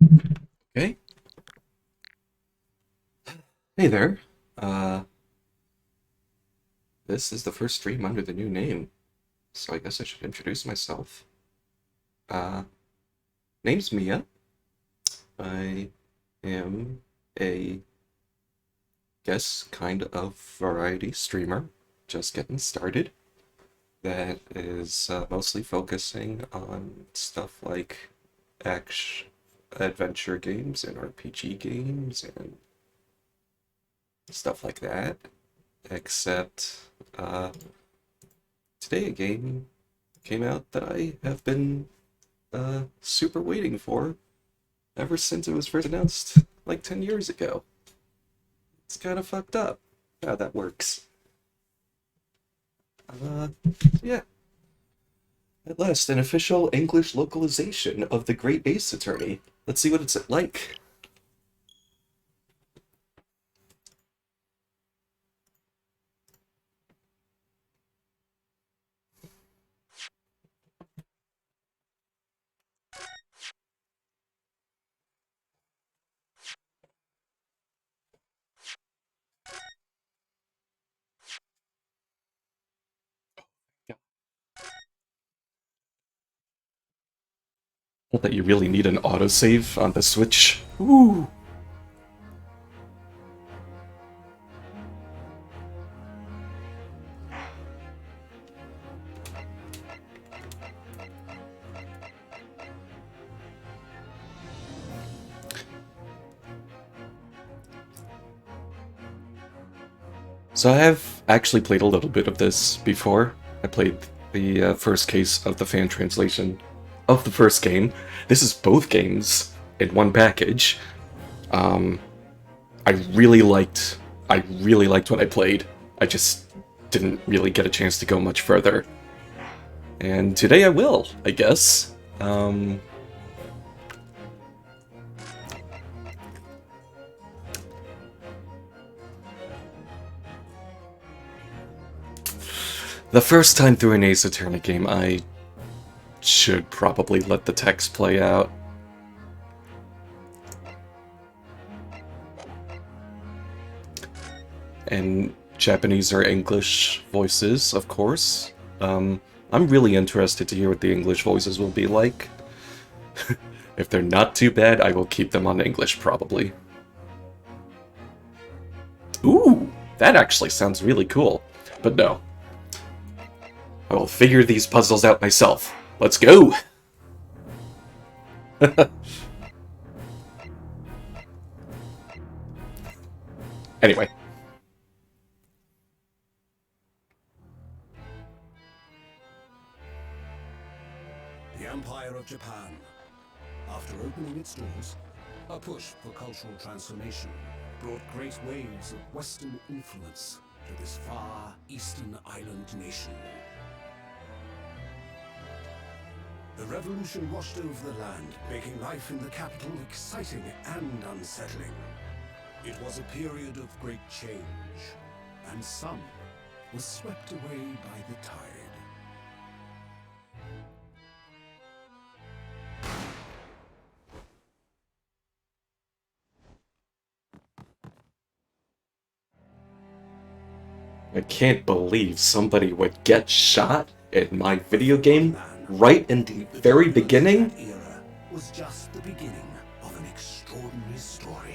Okay. Hey there. Uh, this is the first stream under the new name, so I guess I should introduce myself. Uh, name's Mia. I am a, guess, kind of variety streamer, just getting started, that is mostly focusing on stuff like action, adventure games and RPG games and stuff like that, except uh, today a game came out that I have been super waiting for ever since it was first announced like 10 years ago. It's kind of fucked up how that works. Uh, yeah. At last, an official English localization of The Great Ace Attorney. Let's see what it's like. Not that you really need an autosave on the Switch. Ooh. So I have actually played a little bit of this before. I played the first case of the fan translation of the first game. This is both games in one package. Um, I really liked I really liked what I played. I just didn't really get a chance to go much further. And today I will, I guess. The first time through an Ace Attorney game, I should probably let the text play out. And Japanese or English voices, of course. I'm really interested to hear what the English voices will be like. If they're not too bad, I will keep them on English, probably. Ooh, that actually sounds really cool. But no, I will figure these puzzles out myself. Let's go! Anyway. The Empire of Japan. After opening its doors, a push for cultural transformation brought great waves of Western influence to this far eastern island nation. The revolution washed over the land, making life in the capital exciting and unsettling. It was a period of great change, and some was swept away by the tide. I can't believe somebody would get shot in my video game right in the very beginning. That era was just the beginning of an extraordinary story.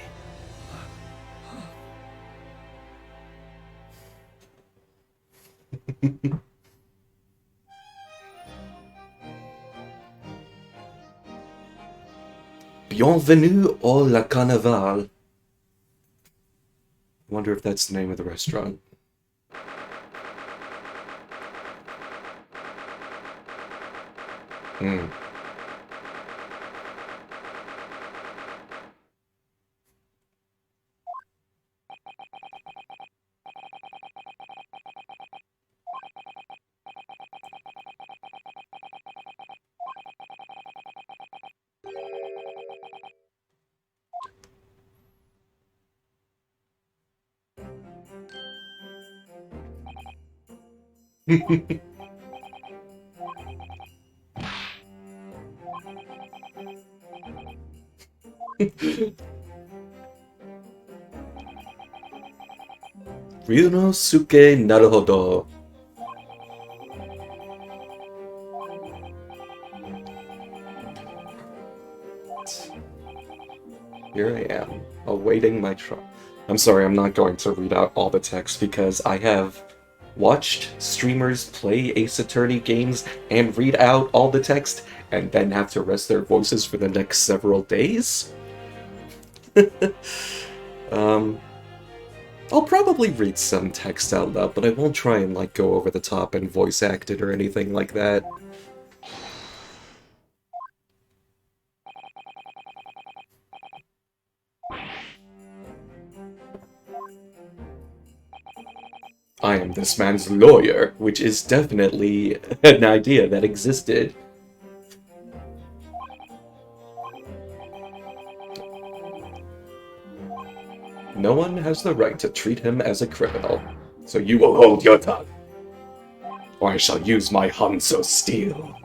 Bienvenue au La Carnaval. I wonder if that's the name of the restaurant. Hmm. Ryunosuke Naruhodo. Here I am, awaiting my trial. I'm sorry, I'm not going to read out all the text because I have watched streamers play Ace Attorney games and read out all the text and then have to rest their voices for the next several days. um, I'll probably read some text out loud, but I won't try and like go over the top and voice act it or anything like that. I am this man's lawyer, which is definitely an idea that existed. No one has the right to treat him as a criminal, so you will hold your tongue, or I shall use my Hanzo steel.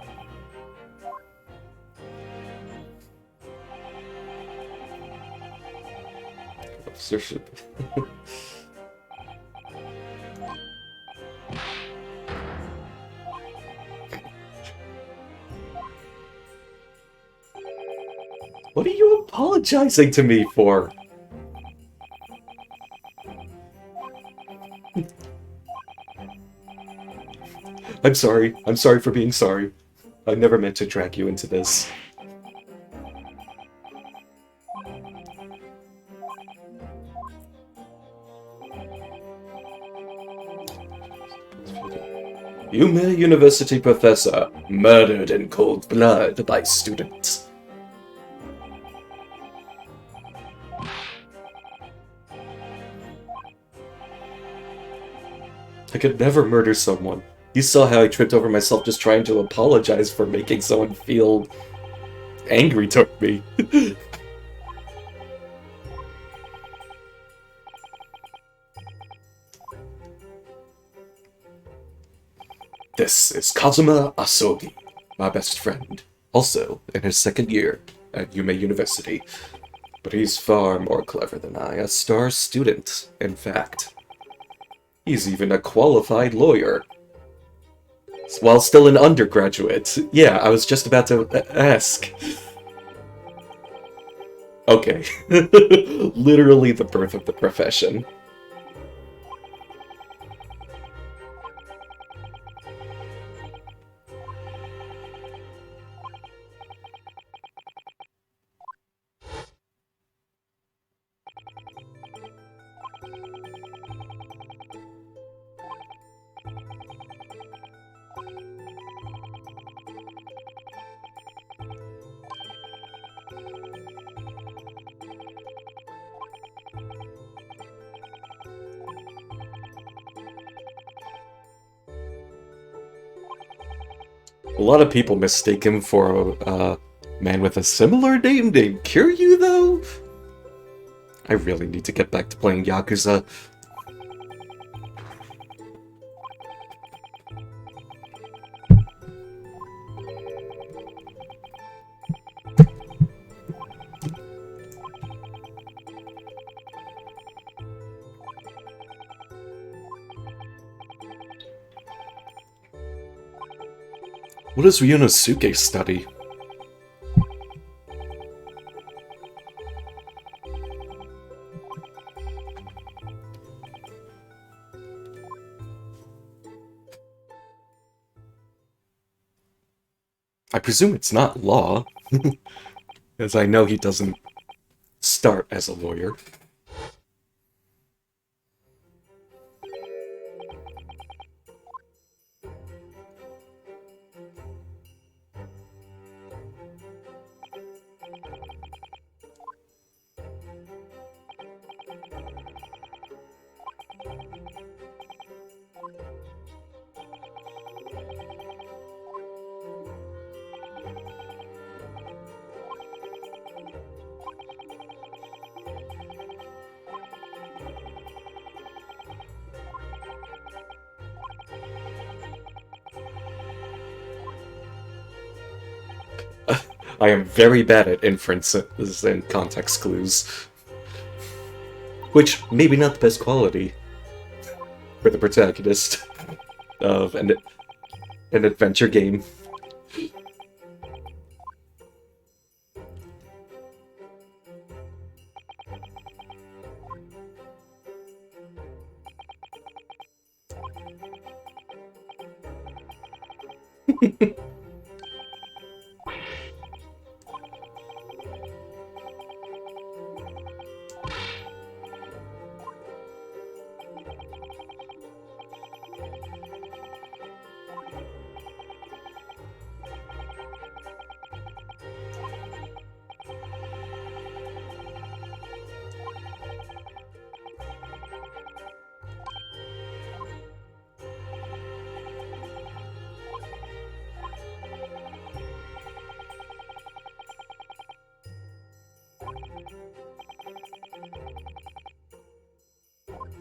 What are you apologizing to me for? I'm sorry. I'm sorry for being sorry. I never meant to drag you into this. Yume University professor murdered in cold blood by students. I could never murder someone. You saw how I tripped over myself just trying to apologize for making someone feel angry toward me. This is Kazuma Asogi, my best friend, also in his second year at Yume University. But he's far more clever than I, a star student, in fact. He's even a qualified lawyer. While still an undergraduate. Yeah, I was just about to ask. Okay. Literally the birth of the profession. A lot of people mistake him for a man with a similar name named Kiryu, though? I really need to get back to playing Yakuza. What does Ryunosuke study? I presume it's not law, as I know he doesn't start as a lawyer. I am very bad at inferences and context clues. Which, maybe not the best quality for the protagonist of an adventure game.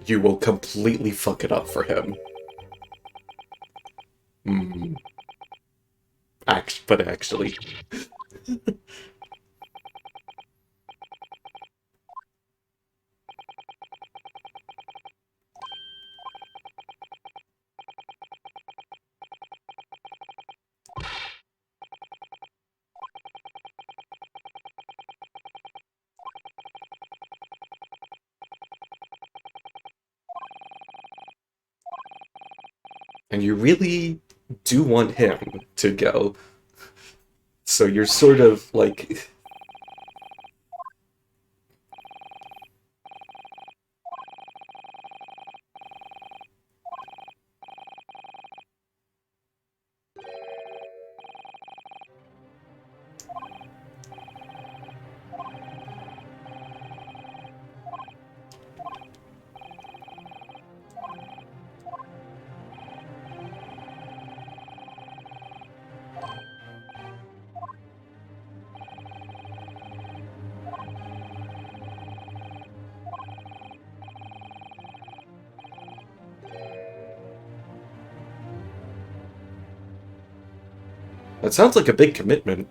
You will completely fuck it up for him. Hmm. But actually... And you really do want him to go. So you're sort of like... That sounds like a big commitment.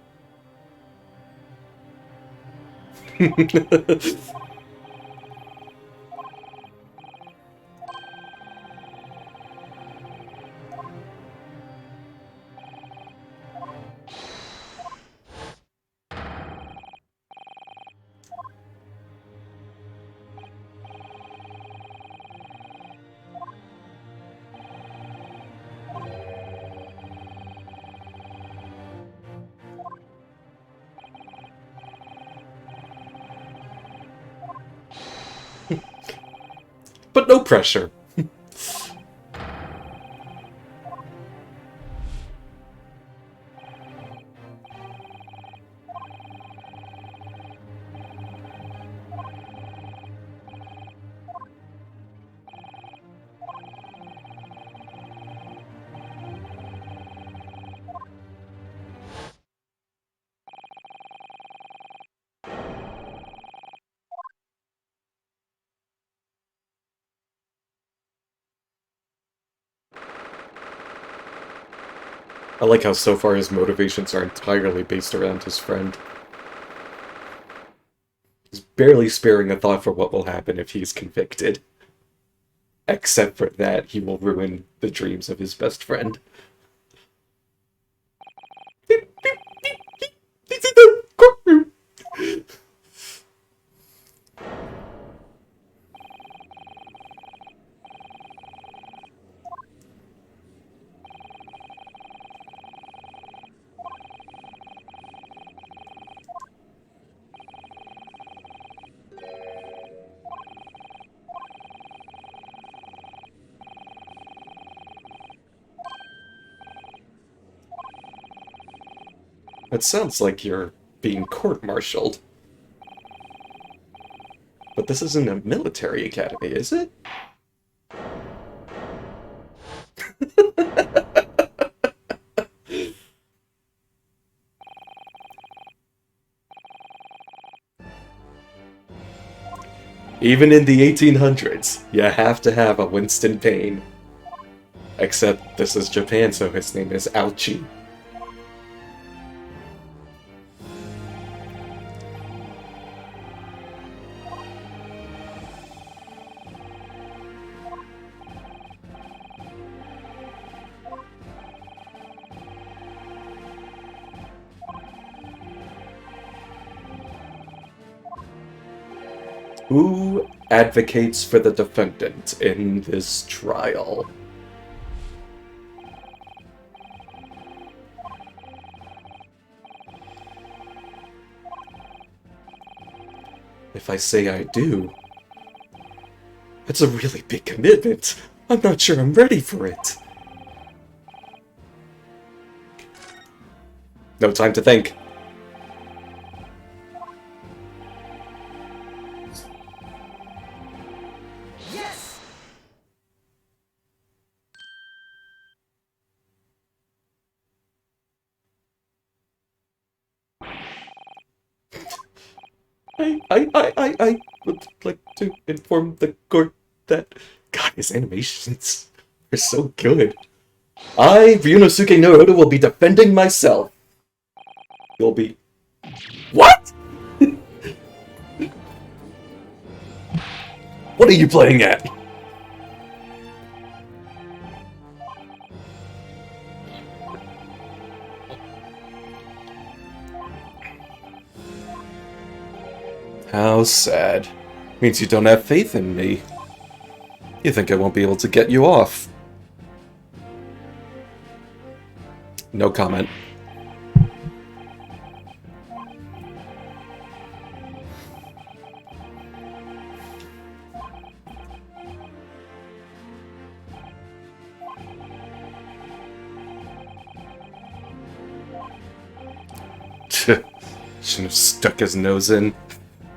But no pressure. I like how so far his motivations are entirely based around his friend. He's barely sparing a thought for what will happen if he's convicted. Except for that, he will ruin the dreams of his best friend. This is the courtroom! It sounds like you're being court-martialed. But this isn't a military academy, is it? Even in the 1800s, you have to have a Winston Payne. Except this is Japan, so his name is Ouchie. Who advocates for the defendant in this trial? If I say I do, it's a really big commitment. I'm not sure I'm ready for it. No time to think. Yes! I would like to inform the court that... God, his animations are so good. I, Ryunosuke Naruto, will be defending myself. You'll be... What? What are you playing at? How sad. Means you don't have faith in me. You think I won't be able to get you off. No comment. Shouldn't have stuck his nose in.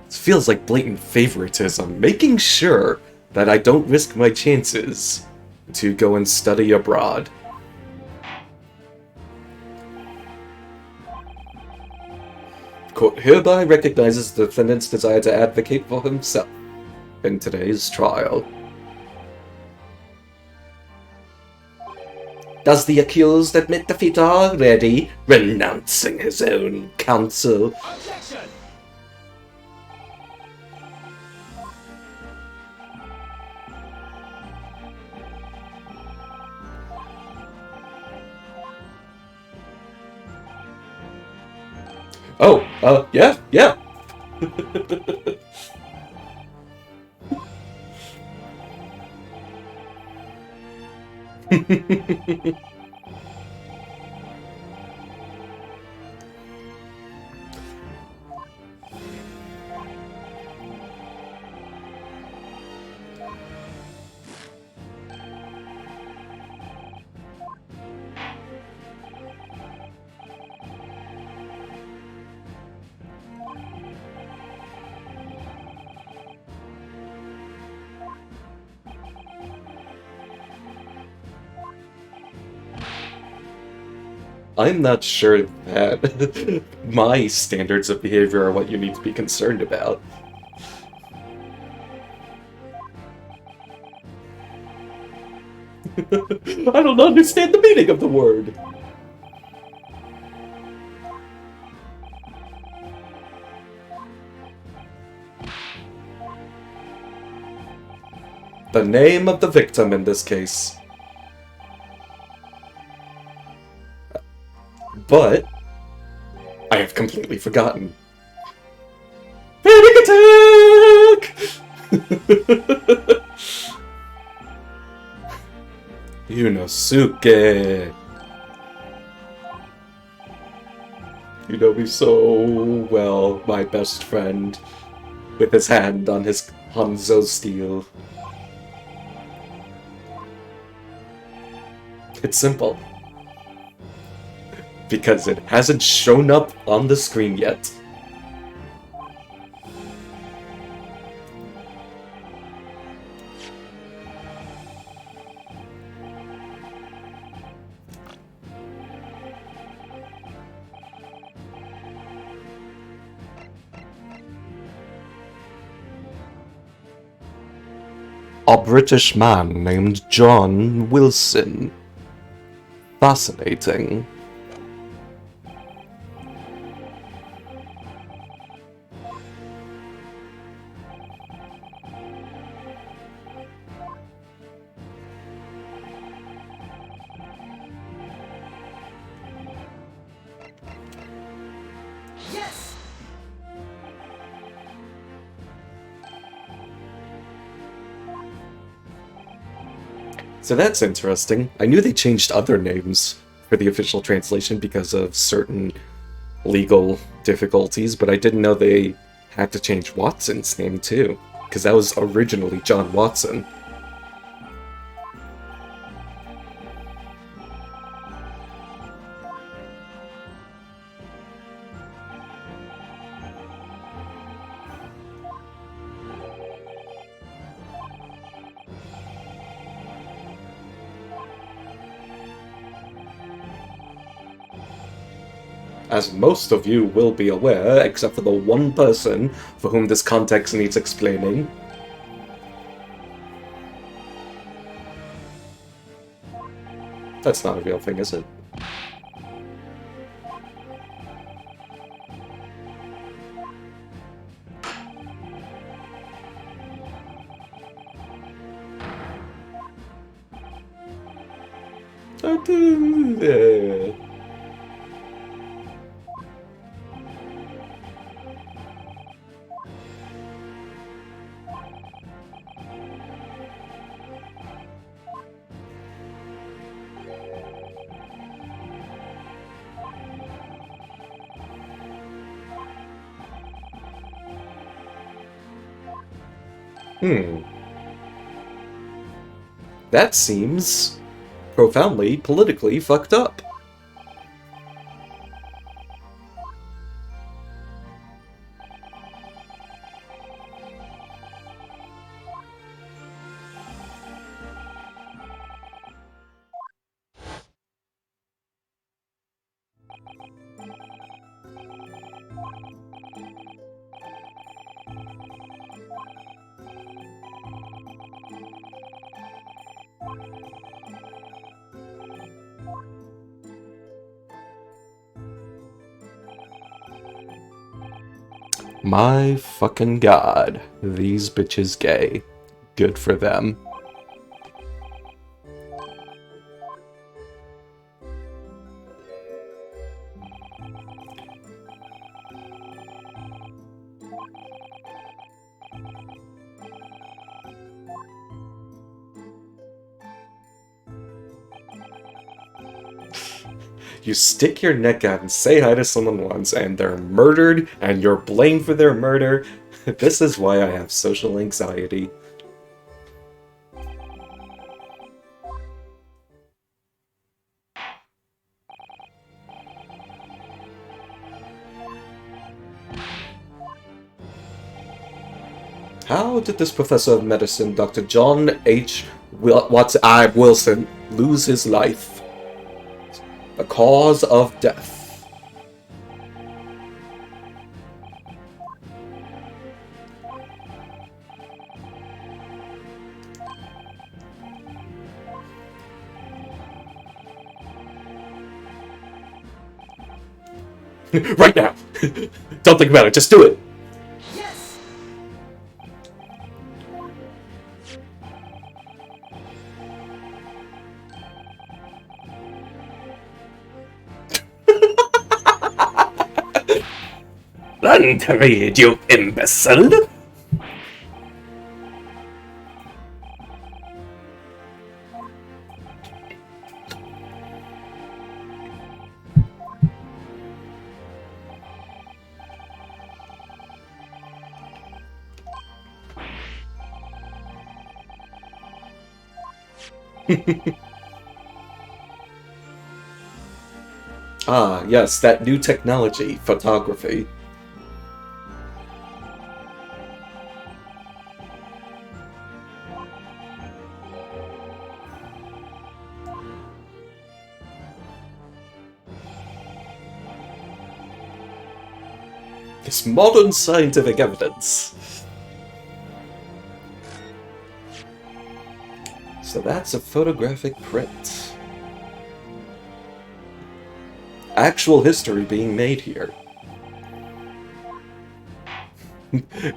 This feels like blatant favoritism, making sure that I don't risk my chances to go and study abroad. Court hereby recognizes the defendant's desire to advocate for himself in today's trial. Does the accused admit defeat already, renouncing his own counsel? Objection! Oh, yeah. I'm not sure that my standards of behavior are what you need to be concerned about. I don't understand the meaning of the word. The name of the victim in this case. But I have completely forgotten. Panic attack! Yunosuke. You know me so well, my best friend, with his hand on his Hanzo steel. It's simple. Because it hasn't shown up on the screen yet. A British man named John Wilson. Fascinating. Yes! So that's interesting. I knew they changed other names for the official translation because of certain legal difficulties, but I didn't know they had to change Watson's name too, because that was originally John Watson. As most of you will be aware, except for the one person for whom this context needs explaining. That's not a real thing, is it? That seems profoundly politically fucked up. My fucking god, these bitches gay. Good for them. You stick your neck out and say hi to someone once, and they're murdered, and you're blamed for their murder. This is why I have social anxiety. How did this professor of medicine, Dr. John H. Wilson, lose his life? The cause of death. Right now! Don't think about it, just do it! Yes! Run to read, you imbecile! Ah, yes, that new technology, photography. This modern scientific evidence. So that's a photographic print. Actual history being made here.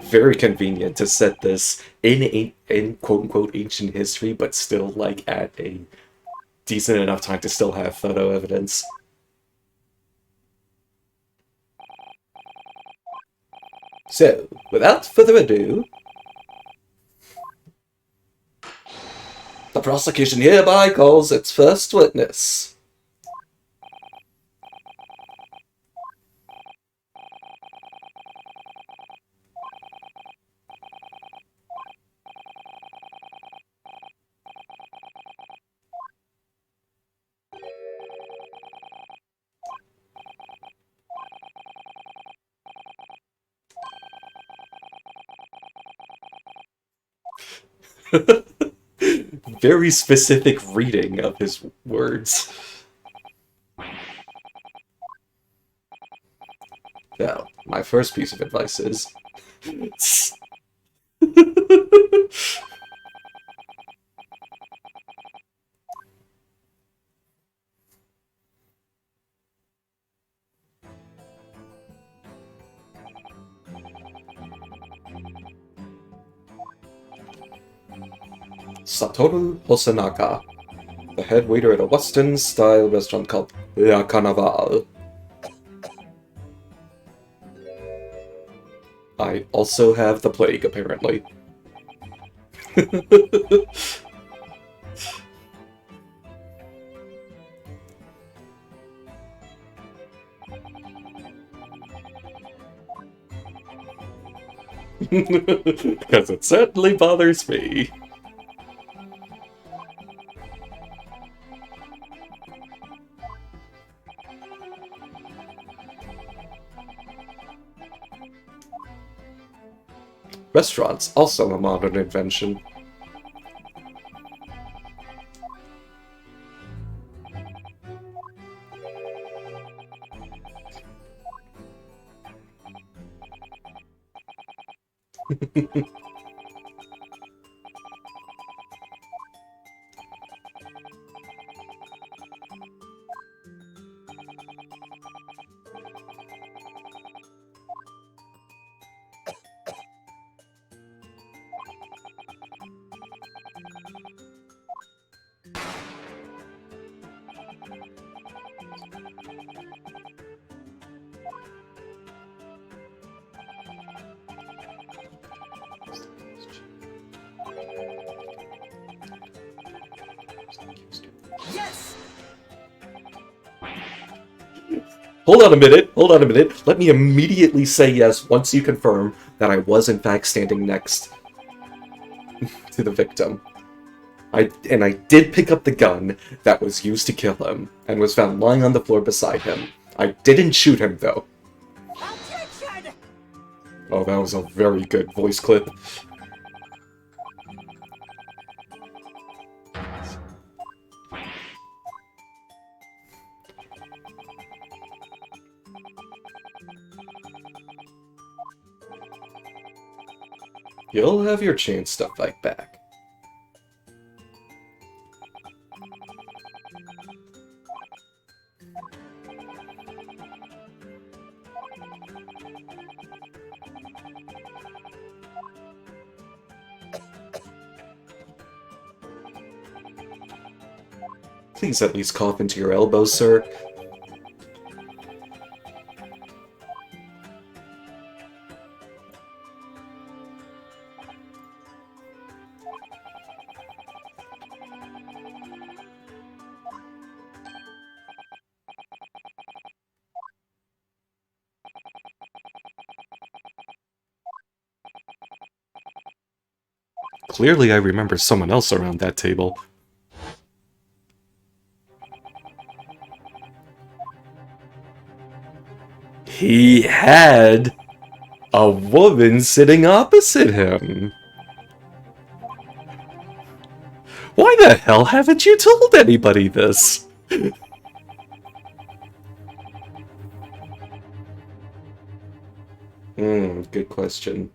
Very convenient to set this in quote-unquote ancient history, but still like at a decent enough time to still have photo evidence. So, without further ado... The prosecution hereby calls its first witness. Very specific reading of his words. Now, my first piece of advice is... Satoru Hosanaka, the head waiter at a Western-style restaurant called La Carnaval. I also have the plague, apparently. Because it certainly bothers me. Restaurants, also a modern invention. Yes! Hold on a minute, hold on a minute. Let me immediately say yes once you confirm that I was in fact standing next to the victim. I did pick up the gun that was used to kill him, and was found lying on the floor beside him. I didn't shoot him, though. Objection! Oh, that was a very good voice clip. You'll have your chance to fight back. Please at least cough into your elbows, sir. Clearly I remember someone else around that table. He had a woman sitting opposite him. Why the hell haven't you told anybody this? Good question.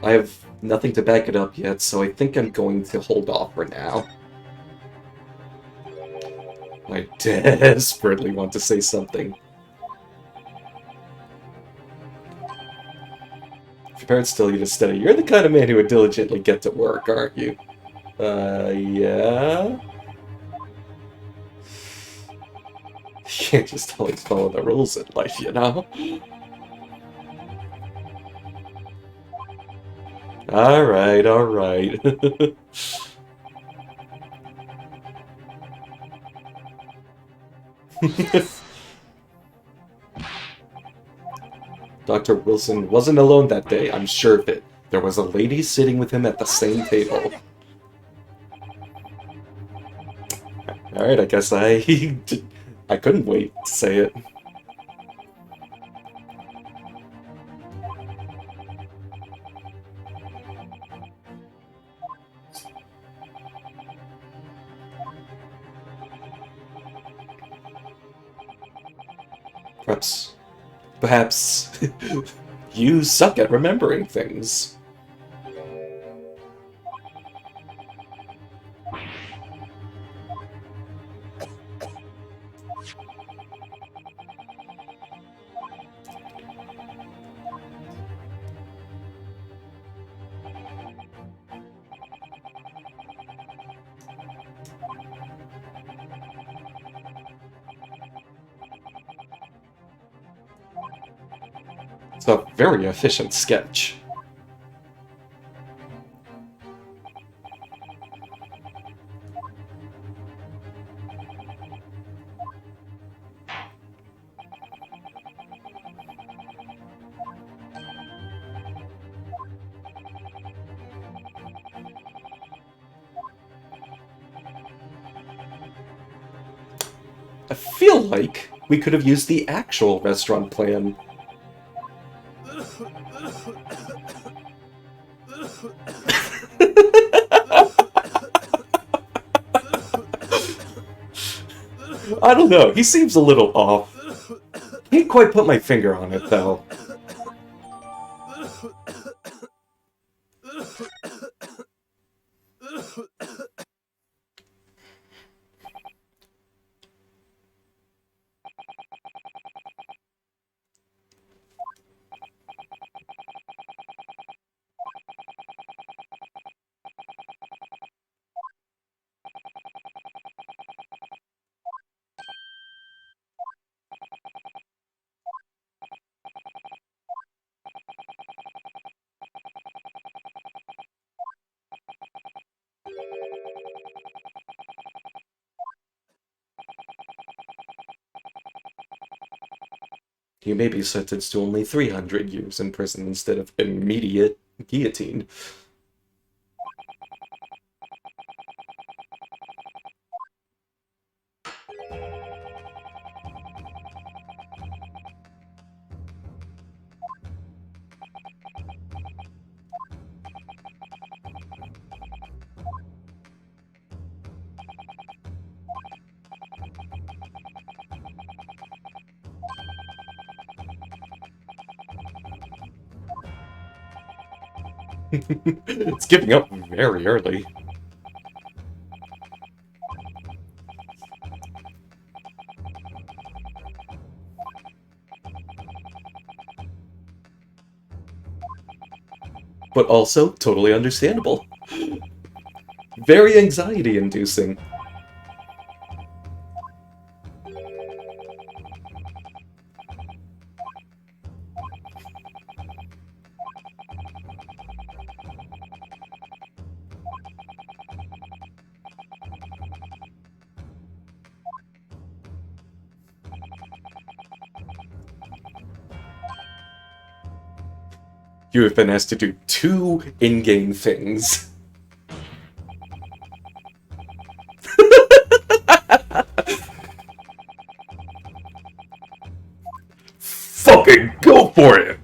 I have nothing to back it up yet, so I think I'm going to hold off for now. I desperately want to say something. If your parents tell you to study, you're the kind of man who would diligently get to work, aren't you? Yeah? You can't just always follow the rules in life, you know? Alright, alright. Yes! Dr. Wilson wasn't alone that day, I'm sure of it. There was a lady sitting with him at the same table. Objection! Alright, I guess I couldn't wait to say it. Perhaps you suck at remembering things. It's a very efficient sketch. I feel like we could have used the actual restaurant plan. I don't know, he seems a little off. Can't quite put my finger on it, though. He may be sentenced to only 300 years in prison instead of immediate guillotine. It's giving up very early. But also totally understandable. Very anxiety inducing. You have been asked to do 2 in-game things. Fucking go for it!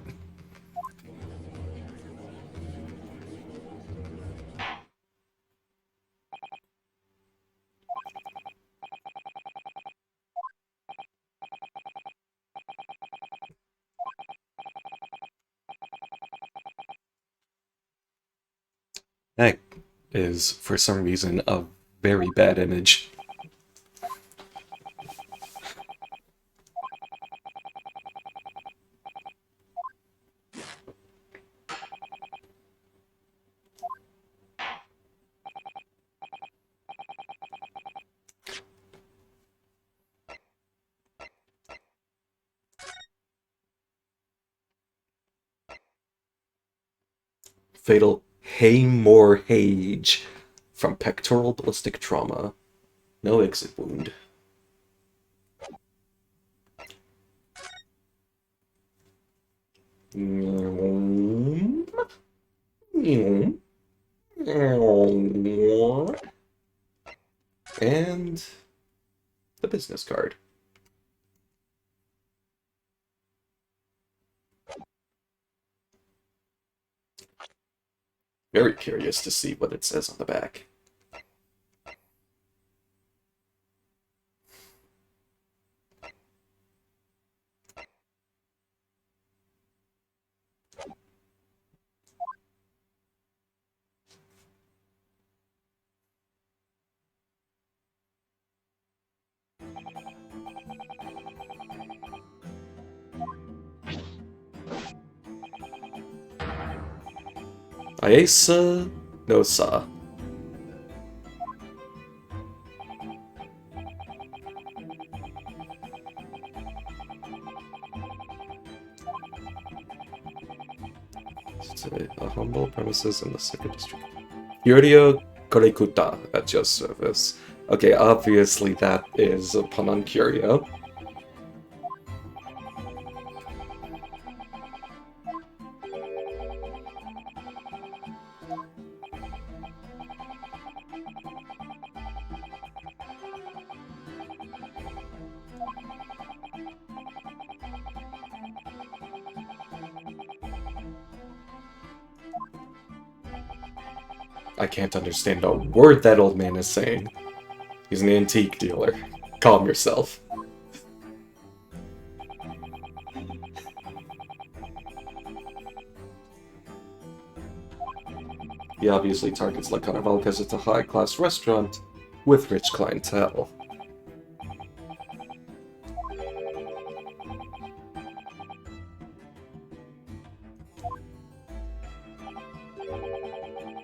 That is, for some reason, a very bad image. Fatal hemorrhage from pectoral ballistic trauma. No exit wound. And the business card. Very curious to see what it says on the back. Ayesa Nosa. It's a humble premises in the second district. Yurio Korekuta at your service. Okay, obviously that is a pun on Curio. I can't understand a word that old man is saying. He's an antique dealer. Calm yourself. He obviously targets La Carnival because it's a high-class restaurant with rich clientele.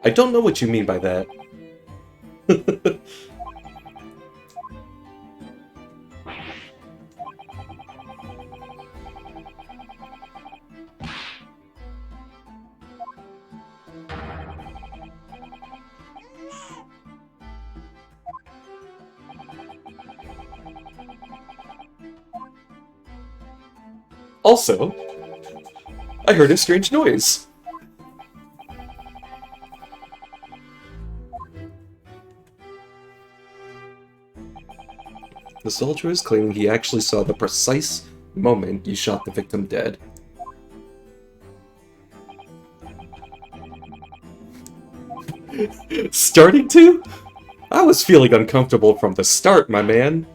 I don't know what you mean by that. Also, I heard a strange noise. The soldier is claiming he actually saw the precise moment you shot the victim dead. Starting to? I was feeling uncomfortable from the start, my man.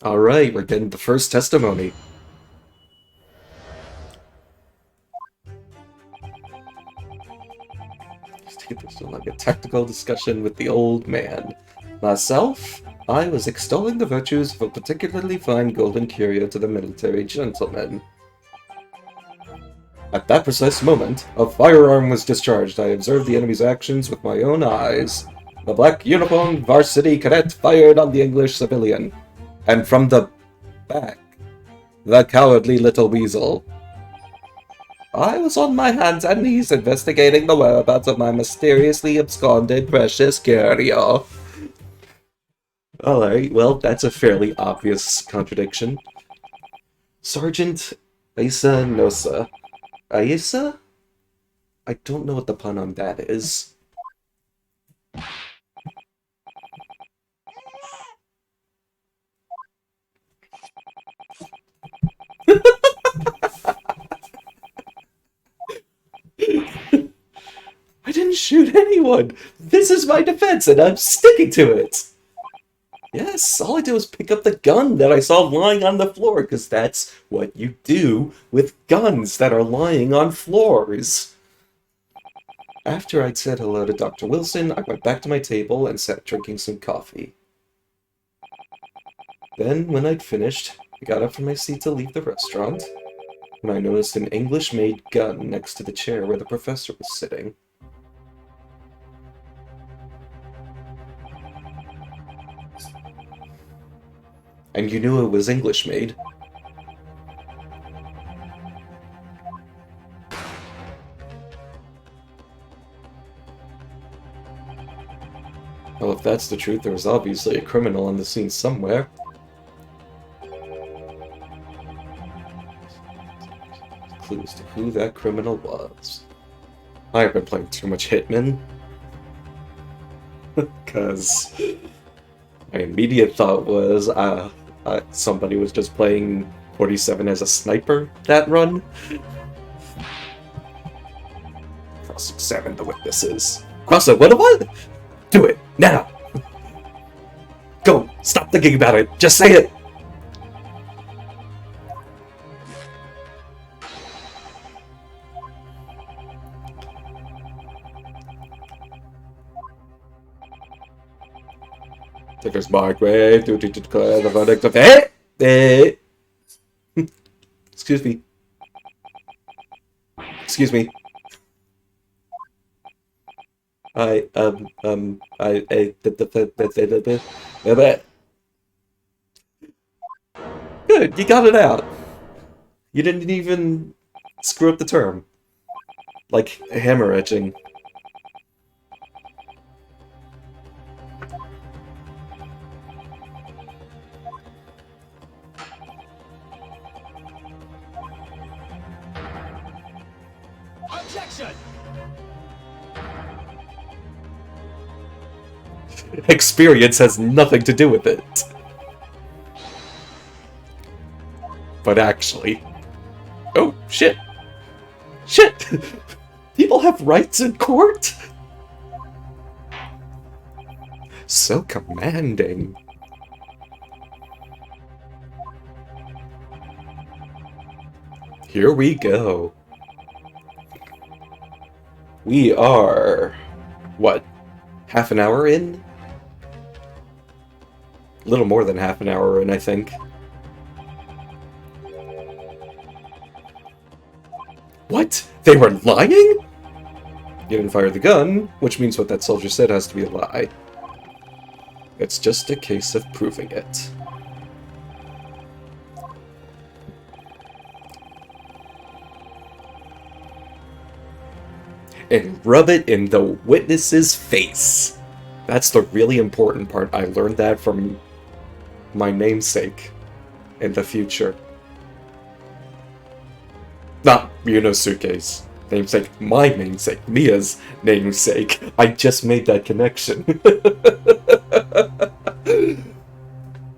Alright, we're getting the first testimony. Let's take this to like a technical discussion with the old man. Myself, I was extolling the virtues of a particularly fine golden curio to the military gentleman. At that precise moment, a firearm was discharged. I observed the enemy's actions with my own eyes. The black uniformed varsity cadet fired on the English civilian. And from the back, the cowardly little weasel. I was on my hands and knees investigating the whereabouts of my mysteriously absconded precious curio. Alright, well, that's a fairly obvious contradiction. Sergeant Asa Nosa. Ayesa? I don't know what the pun on that is. I didn't shoot anyone! This is my defense, and I'm sticking to it! Yes, all I did was pick up the gun that I saw lying on the floor, because that's what you do with guns that are lying on floors. After I'd said hello to Dr. Wilson, I went back to my table and sat drinking some coffee. Then, when I'd finished, I got up from my seat to leave the restaurant. when I noticed an English-made gun next to the chair where the professor was sitting. And you knew it was English-made. Well, if that's the truth, there was obviously a criminal on the scene somewhere. Clues to who that criminal was. I have been playing too much Hitman. Because my immediate thought was somebody was just playing 47 as a sniper that run. Cross-examine the witnesses. What? Do it, now! Go! Stop thinking about it! Just say it! Taker's mark way to declare the verdict of Excuse me. Excuse me. Good, you got it out. You didn't even screw up the term. Like hemorrhaging. Objection! Experience has nothing to do with it. But actually... Oh, shit. Shit! People have rights in court? So commanding. Here we go. We are... what? Half an hour in? A little more than half an hour in, I think. What? They were lying? You didn't fire the gun, which means what that soldier said has to be a lie. It's just a case of proving it. And rub it in the witness's face. That's the really important part. I learned that from my namesake in the future. Not Ryunosuke's namesake, my namesake, Mia's namesake. I just made that connection.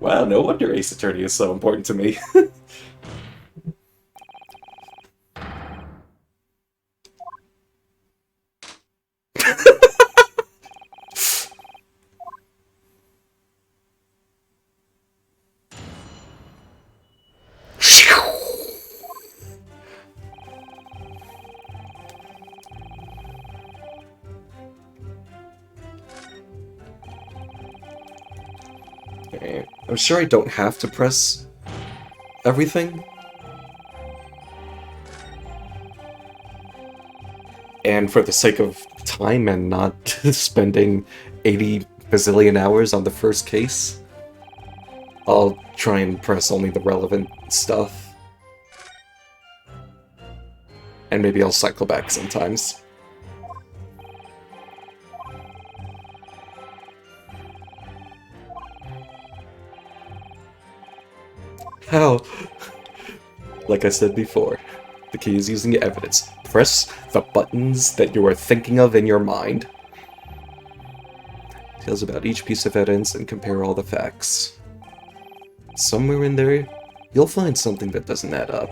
Wow, no wonder Ace Attorney is so important to me. I'm sure I don't have to press everything. And for the sake of time and not spending 80 bazillion hours on the first case, I'll try and press only the relevant stuff. And maybe I'll cycle back sometimes. How? Like I said before, the key is using evidence. Press the buttons that you are thinking of in your mind. Tells about each piece of evidence and compare all the facts. Somewhere in there, you'll find something that doesn't add up.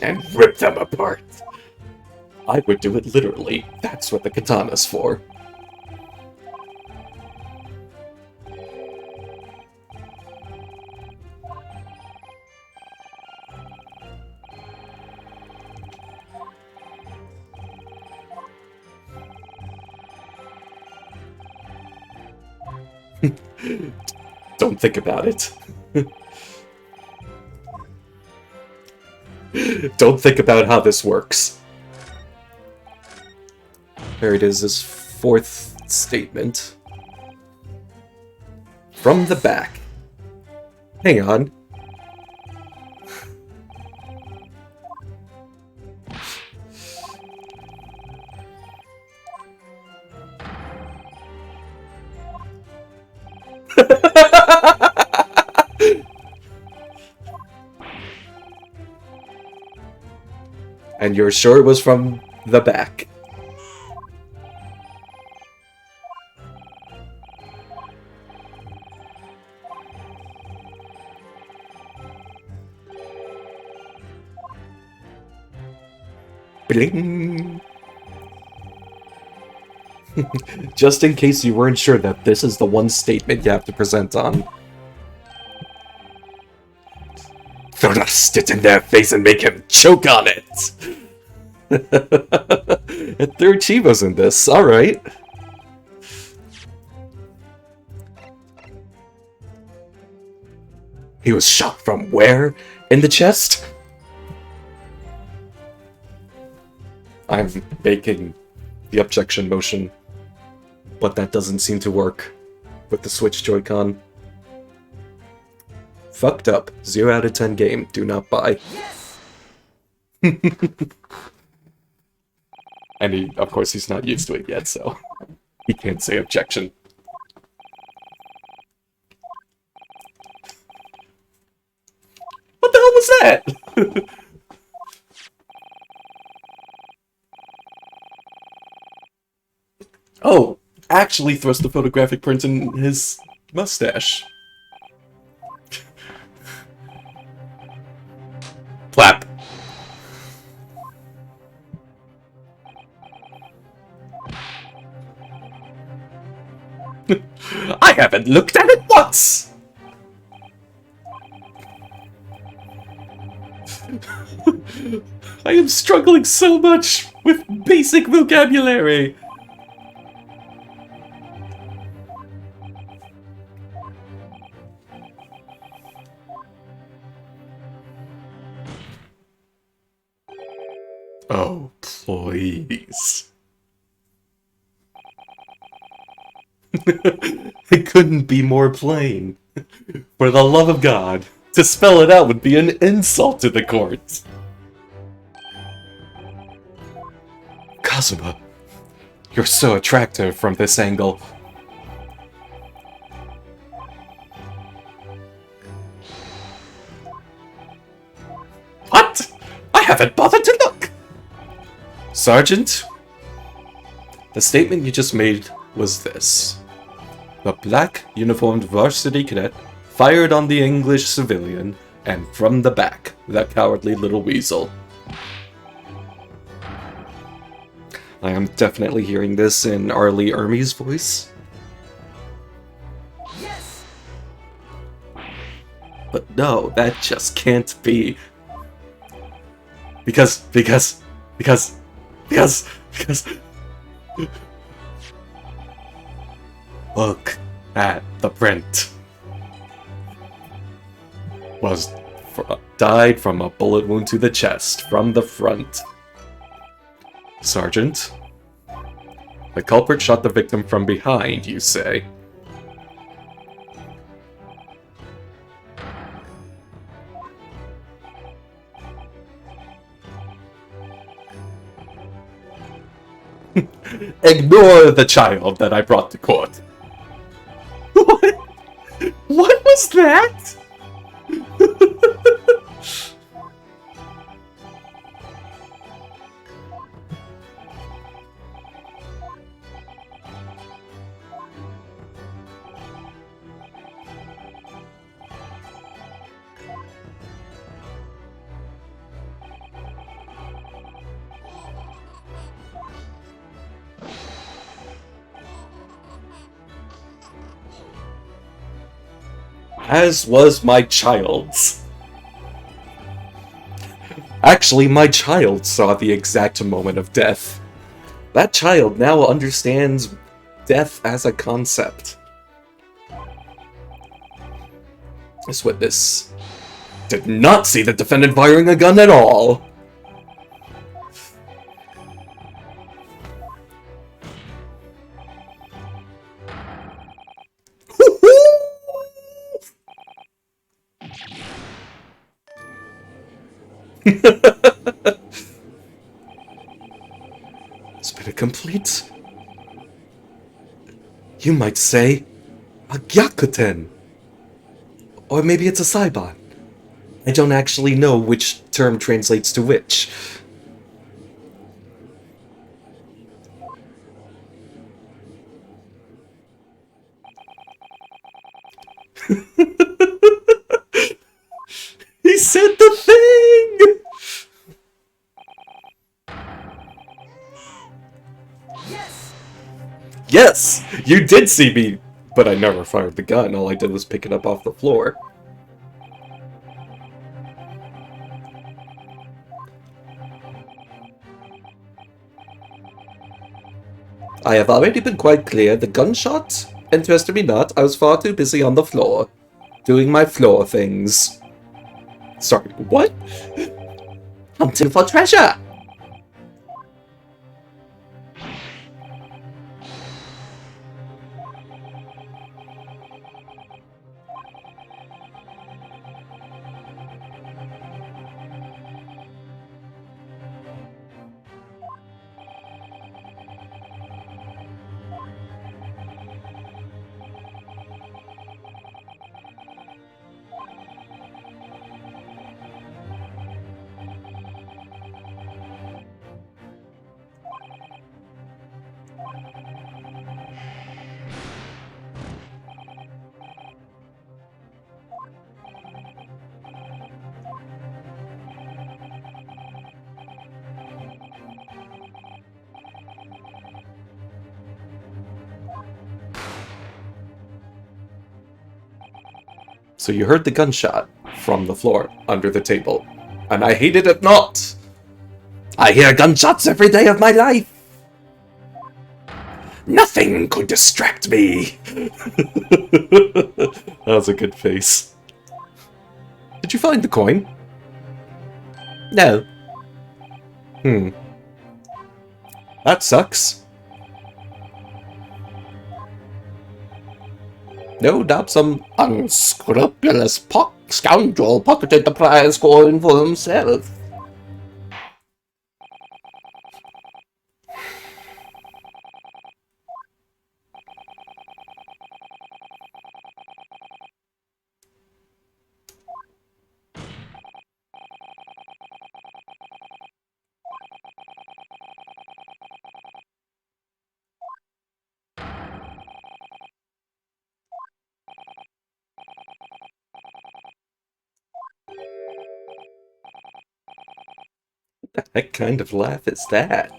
And rip them apart! I would do it literally. That's what the katana's for. Don't think about it. Don't think about how this works. There it is, this fourth statement. From the back. Hang on. And you're sure it was from the back? Bling! Just in case you weren't sure that this is the one statement you have to present on. Thrust it in their face and make him choke on it! There are Chivos in this, alright. He was shot from where? In the chest? I'm making the objection motion, but that doesn't seem to work with the Switch Joy-Con. Fucked up. 0 out of 10 game. Do not buy. Yes! And of course, he's not used to it yet, so he can't say objection. What the hell was that? Oh, actually thrust the photographic print in his mustache. Plap. I haven't looked at it once! I am struggling so much with basic vocabulary! Oh, please. It couldn't be more plain. For the love of God, to spell it out would be an insult to the court. Kazuma, you're so attractive from this angle. What? I haven't bothered to look! Sergeant, the statement you just made was this. The black uniformed varsity cadet fired on the English civilian, and from the back, that cowardly little weasel. I am definitely hearing this in Arlie Ermey's voice. Yes! But no, that just can't be. Because... Look at the print. Died from a bullet wound to the chest, from the front. Sergeant, the culprit shot the victim from behind, you say? Ignore the child that I brought to court. What? What was that? As was my child's. Actually, my child saw the exact moment of death. That child now understands death as a concept. This witness did not see the defendant firing a gun at all. It's been a complete, you might say, a gyakuten. Or maybe it's a saibon. I don't actually know which term translates to which. He said the thing! Yes! Yes! You did see me! But I never fired the gun. All I did was pick it up off the floor. I have already been quite clear. The gunshot interested me not. I was far too busy on the floor. Doing my floor things. Sorry, what? Hunting for treasure! So you heard the gunshot from the floor under the table, and I hated it not. I hear gunshots every day of my life. Nothing could distract me. That was a good face. Did you find the coin? No. That sucks. No doubt some unscrupulous scoundrel pocketed the prize coin for himself. What kind of laugh is that?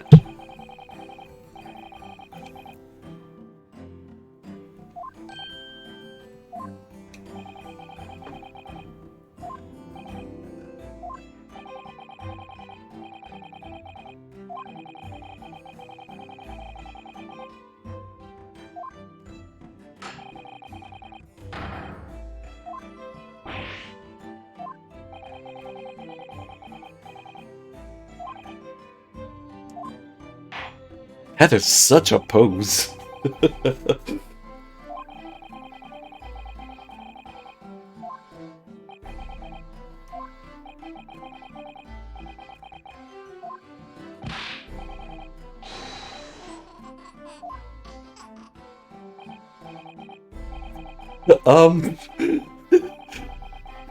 That is such a pose.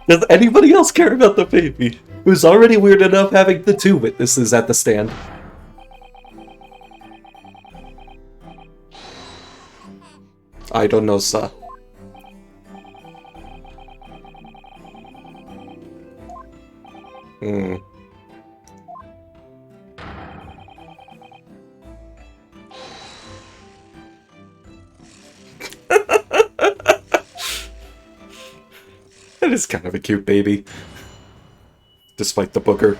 Does anybody else care about the baby? It was already weird enough having the two witnesses at the stand. I don't know, sir. That is kind of a cute baby. Despite the booger.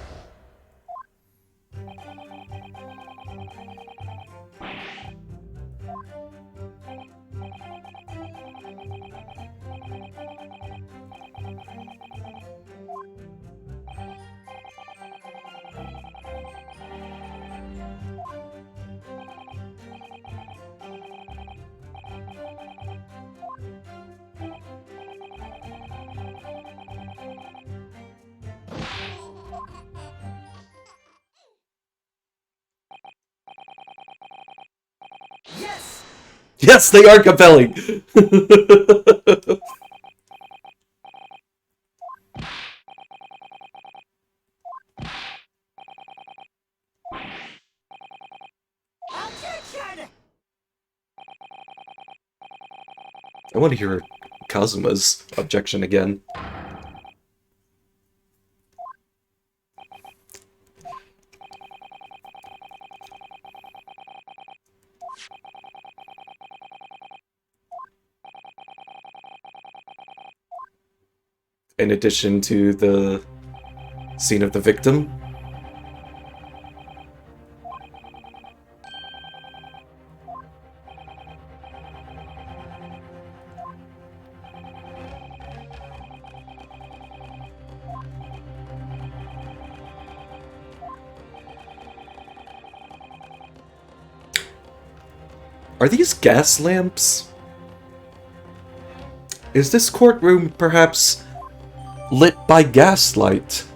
Yes, they are compelling! Objection! I want to hear Kazuma's objection again. In addition to the scene of the victim. Are these gas lamps? Is this courtroom perhaps lit by gaslight?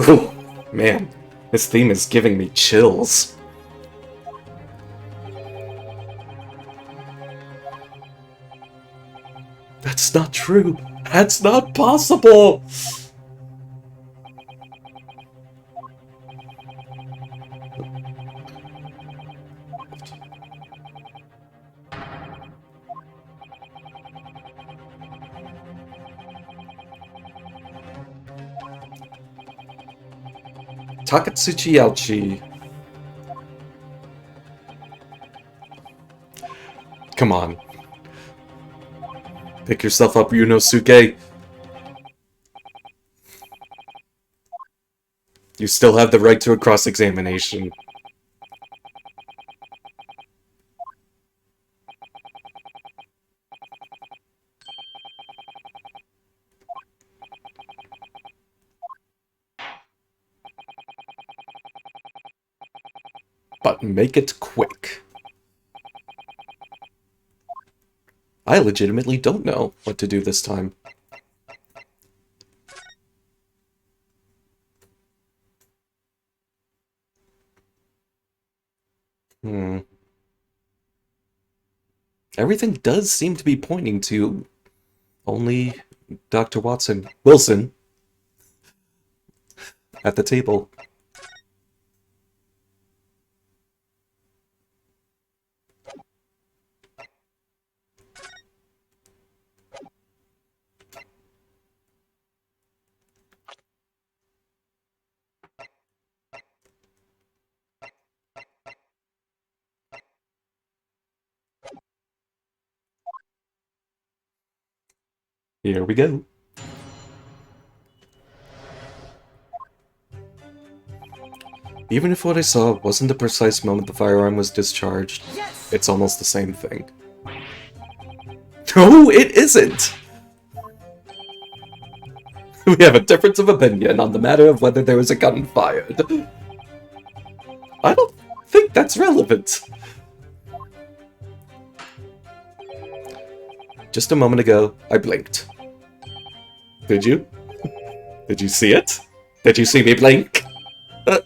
Ooh, man, this theme is giving me chills. That's not true. That's not possible. Takatsuchi Yauchi. Come on. Pick yourself up, Yunosuke. You still have the right to a cross-examination. But make it quick. I legitimately don't know what to do this time. Everything does seem to be pointing to only Dr. Wilson at the table. Here we go. Even if what I saw wasn't the precise moment the firearm was discharged, Yes! it's almost the same thing. No, it isn't! We have a difference of opinion on the matter of whether there was a gun fired. I don't think that's relevant. Just a moment ago, I blinked. Did you? Did you see it? Did you see me blink? What?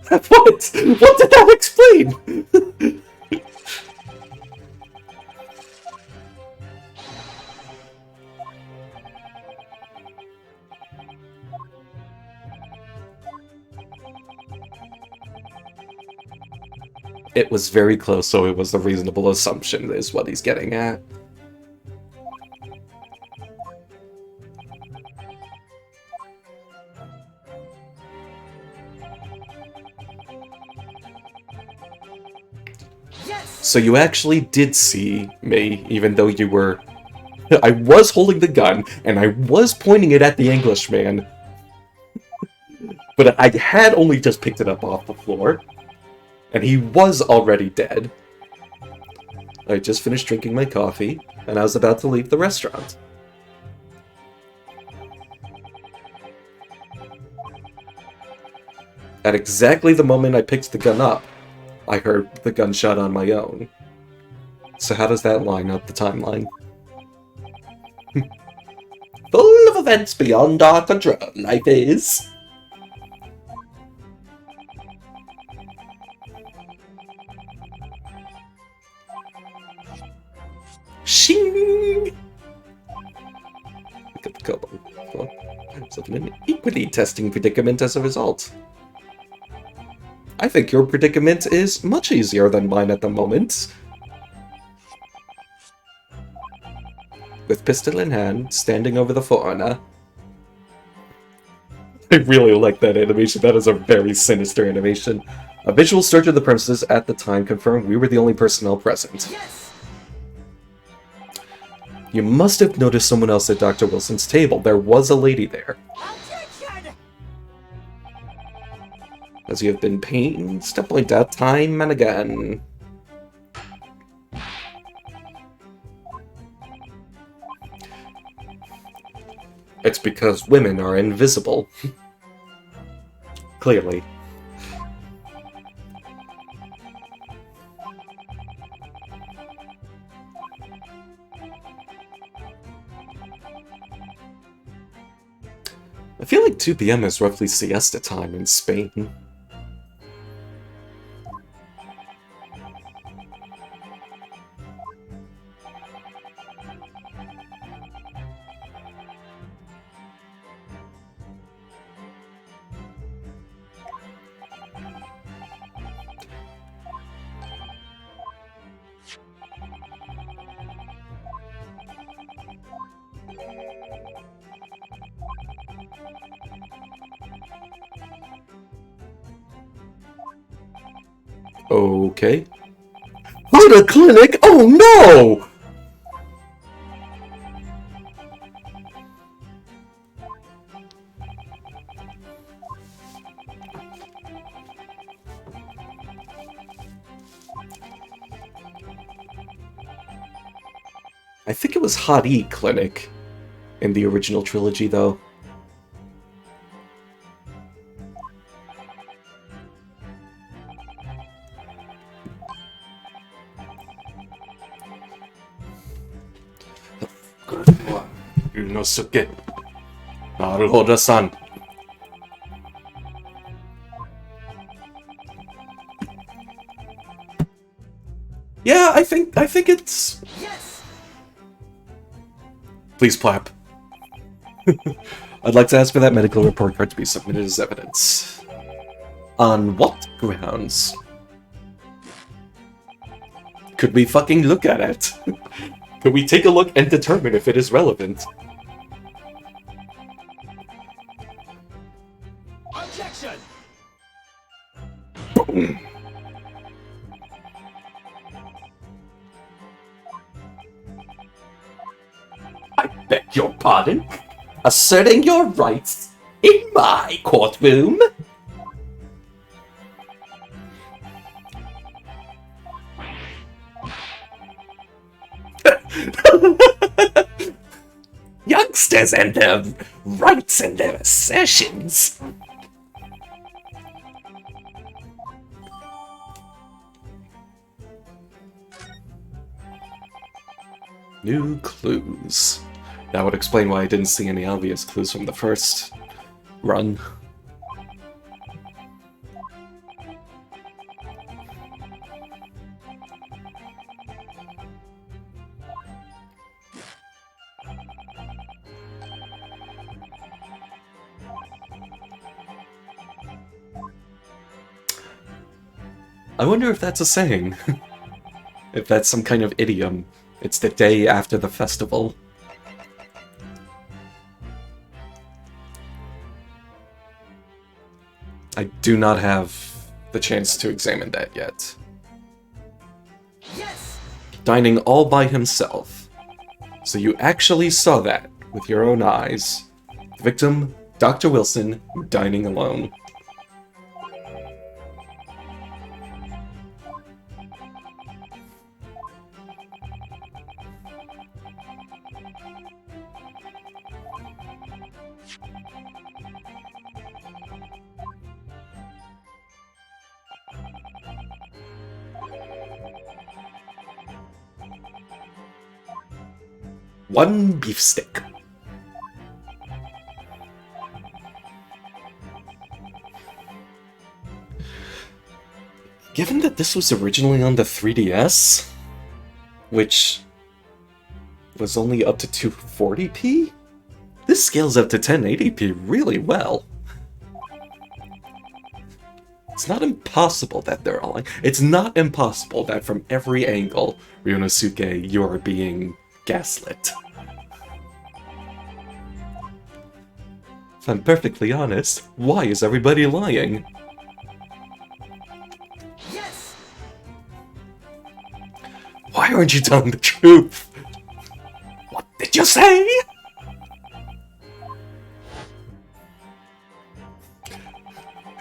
What did that explain? It was very close, so it was a reasonable assumption, is what he's getting at. Yes! So you actually did see me, even though you were... I was holding the gun, and I was pointing it at the Englishman. But I had only just picked it up off the floor. And he was already dead. I just finished drinking my coffee, and I was about to leave the restaurant. At exactly the moment I picked the gun up, I heard the gunshot on my own. So how does that line up the timeline? Full of events beyond our control, life is. Shing! Look at the couple. It's an equally testing predicament as a result. I think your predicament is much easier than mine at the moment. With pistol in hand, standing over the foreigner. I really like that animation. That is a very sinister animation. A visual search of the premises at the time confirmed we were the only personnel present. Yes! You must have noticed someone else at Dr. Wilson's table. There was a lady there. Objection! As you have been pains to point out time and again. It's because women are invisible. Clearly. I feel like 2 p.m. is roughly siesta time in Spain. Okay. What a clinic! Oh no! I think it was Hot E Clinic in the original trilogy, though. Yunosuke. Naruhodo-san. Yeah, I think it's... Yes! Please clap. I'd like to ask for that medical report card to be submitted as evidence. On what grounds? Could we fucking look at it? Could we take a look and determine if it is relevant? Objection! Boom. I beg your pardon? Asserting your rights in my courtroom? Youngsters and their rights and their assertions. New clues. That would explain why I didn't see any obvious clues from the first run. I wonder if that's a saying. If that's some kind of idiom. It's the day after the festival. I do not have the chance to examine that yet. Yes! Dining all by himself. So you actually saw that with your own eyes. The victim, Dr. Wilson, dining alone. 1 beefsteak. Given that this was originally on the 3DS, which was only up to 240p, this scales up to 1080p really well. It's not impossible that they're all like, it's not impossible that from every angle, Ryunosuke, you are being gaslit. If I'm perfectly honest, why is everybody lying? Yes! Why aren't you telling the truth? What did you say?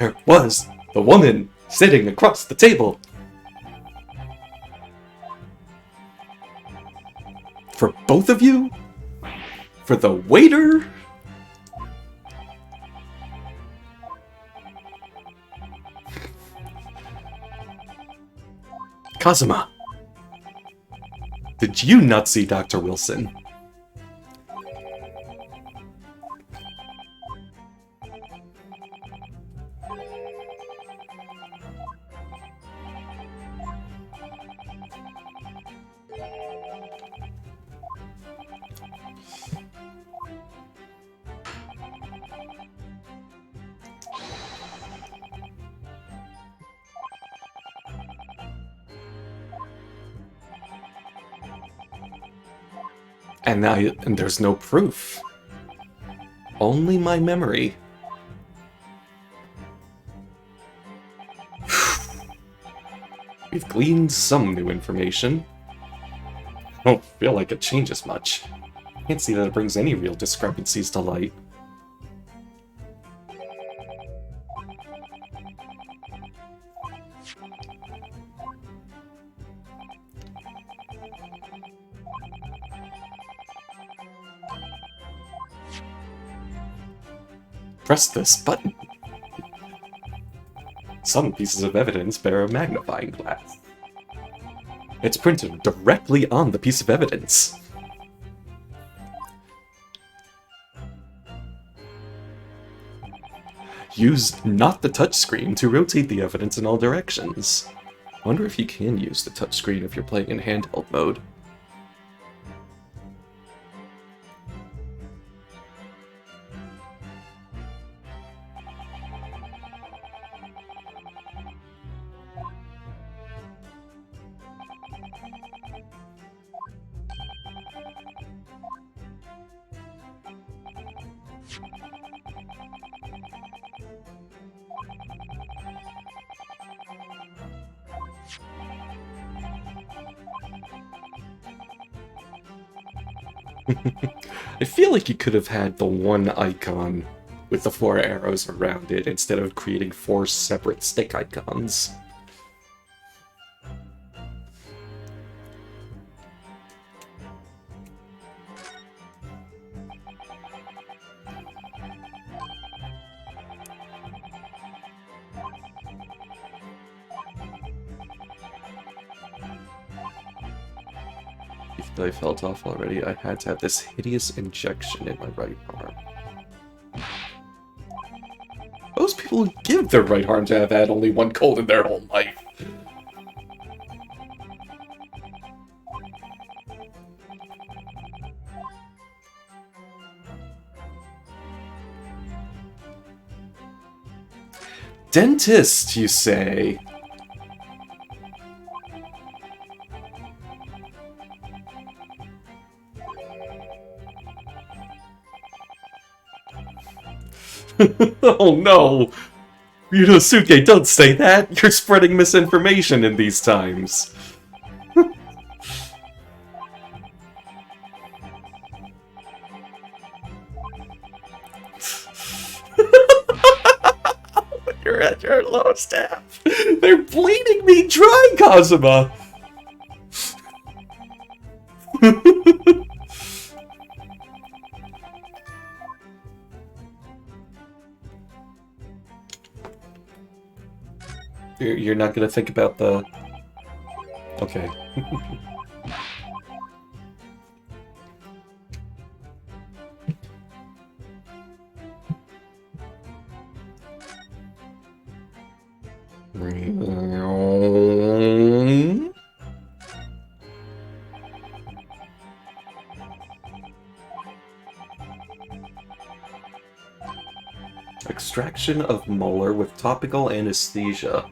There was the woman sitting across the table. For both of you? For the waiter? Kazuma, did you not see Dr. Wilson? And there's no proof. Only my memory. We've gleaned some new information. I don't feel like it changes much. Can't see that it brings any real discrepancies to light. Press this button. Some pieces of evidence bear a magnifying glass. It's printed directly on the piece of evidence. Use not the touchscreen to rotate the evidence in all directions. Wonder if you can use the touchscreen if you're playing in handheld mode. I feel like you could have had the one icon with the 4 arrows around it instead of creating 4 separate stick icons. If I felt off already, I had to have this hideous injection in my right arm. Most people give their right arm to have had only one cold in their whole life. Dentist, you say? Oh no! Ryunosuke, don't say that! You're spreading misinformation in these times. You're at your lowest ebb. They're bleeding me dry, Kazuma! You're not gonna think about the... Okay. Extraction of molar with topical anesthesia.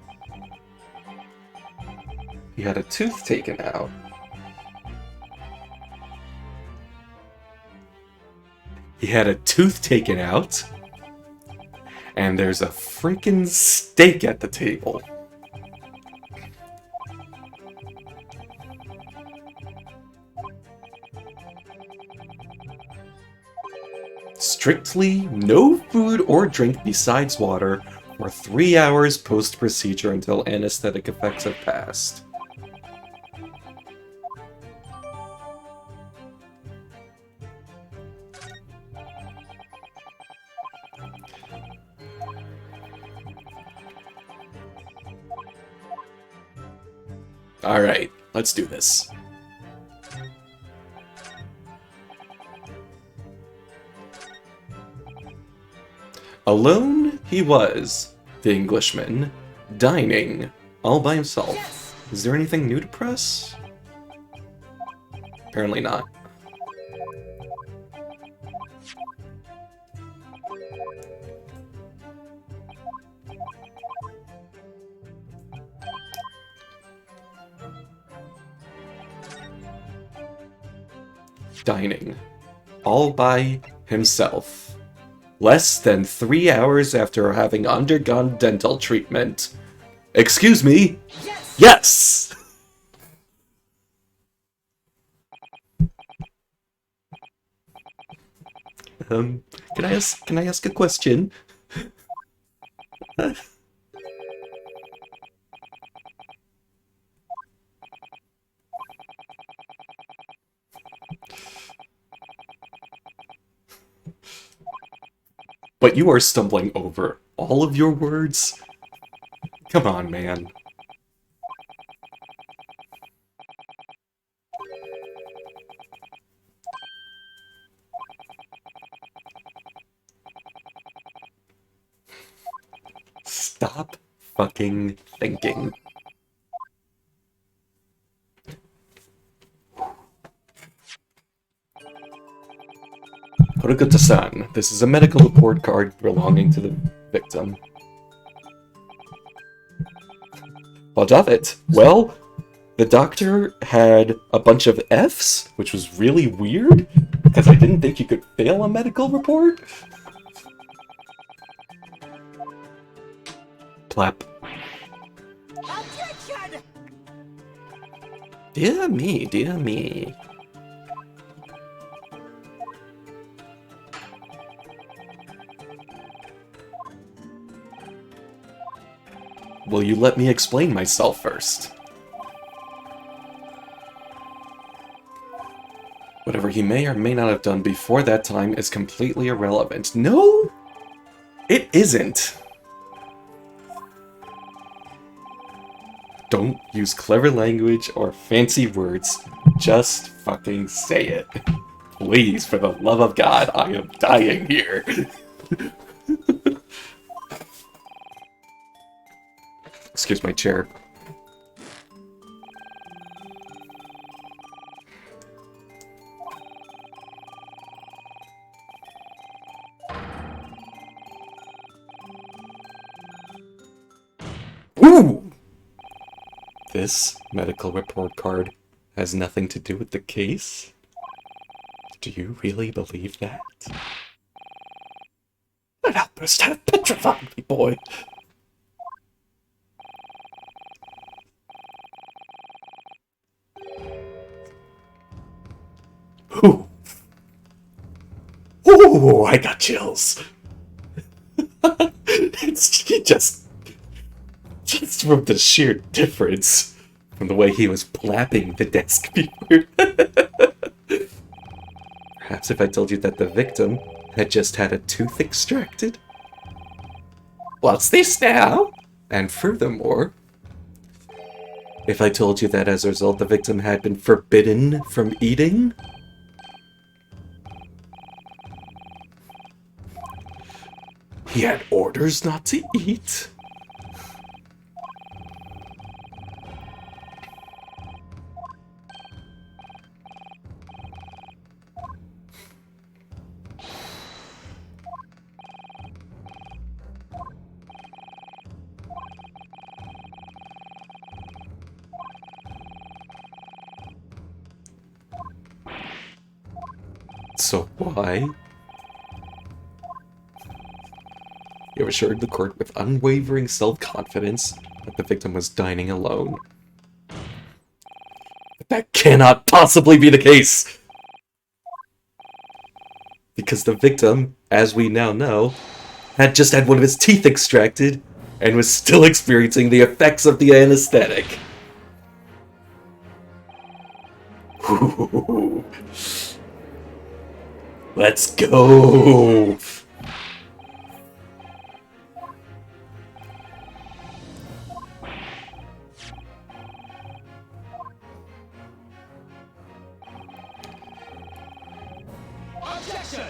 He had a tooth taken out. He had a tooth taken out. And there's a freaking steak at the table. Strictly no food or drink besides water for 3 hours post-procedure until anesthetic effects have passed. Alright, let's do this. Alone he was, the Englishman, dining, all by himself. Yes! Is there anything new to press? Apparently not. Dining, all by himself. Less than 3 hours after having undergone dental treatment. Excuse me? Yes! Yes! Can I ask a question? But you are stumbling over all of your words? Come on, man. Stop fucking thinking. Horiguta-san, this is a medical report card belonging to the victim. What of it? Well, the doctor had a bunch of Fs, which was really weird, because I didn't think you could fail a medical report. Plap. Objection! Dear me, dear me. Will you let me explain myself first? Whatever he may or may not have done before that time is completely irrelevant. No, it isn't. Don't use clever language or fancy words. Just fucking say it. Please, for the love of God, I am dying here. Excuse my chair. Ooh! This medical report card has nothing to do with the case? Do you really believe that? That outburst had petrified me, boy. Ooh. Ooh, I got chills. It's just from the sheer difference from the way he was plapping the desk before. Perhaps if I told you that the victim had just had a tooth extracted? What's this now? And furthermore, if I told you that as a result the victim had been forbidden from eating? He had orders not to eat? So why? You assured the court with unwavering self-confidence that the victim was dining alone. But that cannot possibly be the case! Because the victim, as we now know, had just had one of his teeth extracted and was still experiencing the effects of the anesthetic. Ooh. Let's go! Objection!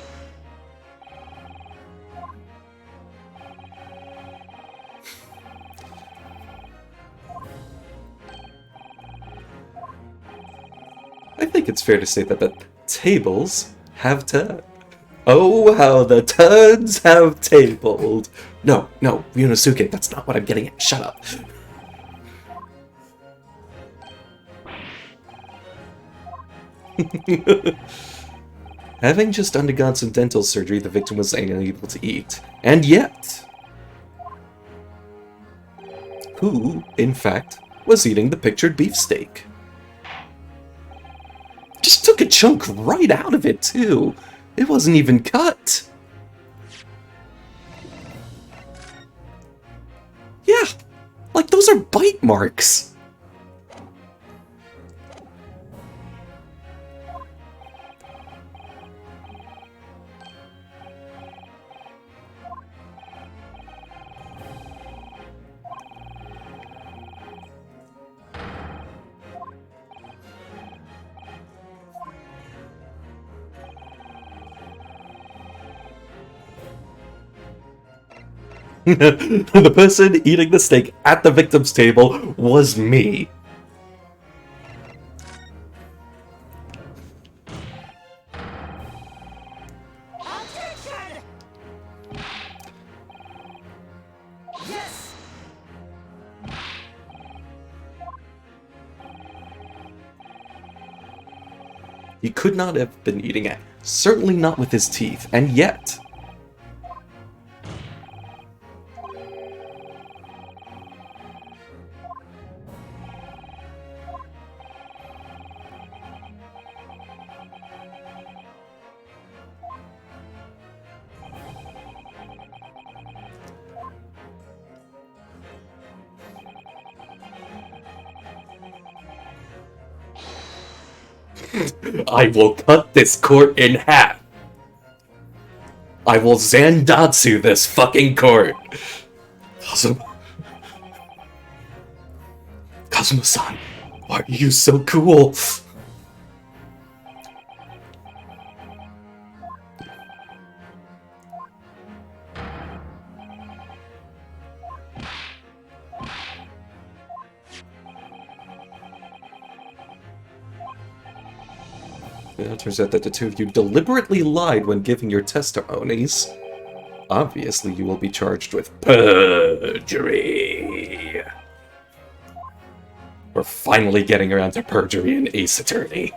I think it's fair to say that the tables have turned. Oh, how the turds have tabled. No, Ryunosuke, that's not what I'm getting at. Shut up. Having just undergone some dental surgery, the victim was unable to eat. And yet, who, in fact, was eating the pictured beefsteak? Just took a chunk right out of it, too. It wasn't even cut. Yeah, like those are bite marks. The person eating the steak at the victim's table was me. Objection! Yes! He could not have been eating it, certainly not with his teeth, and yet... I will cut this court in half. I will Zandatsu this fucking court. Kazuma-san, why are you so cool? It turns out that the two of you deliberately lied when giving your testimonies. Obviously, you will be charged with perjury. We're finally getting around to perjury in Ace Attorney.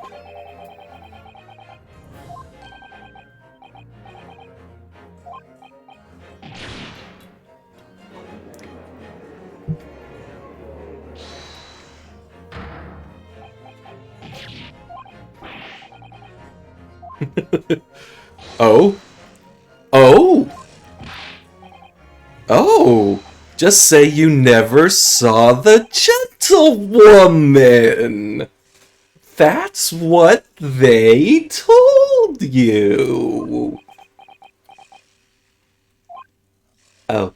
Oh? Oh? Oh! Just say you never saw the gentlewoman! That's what they told you! Oh.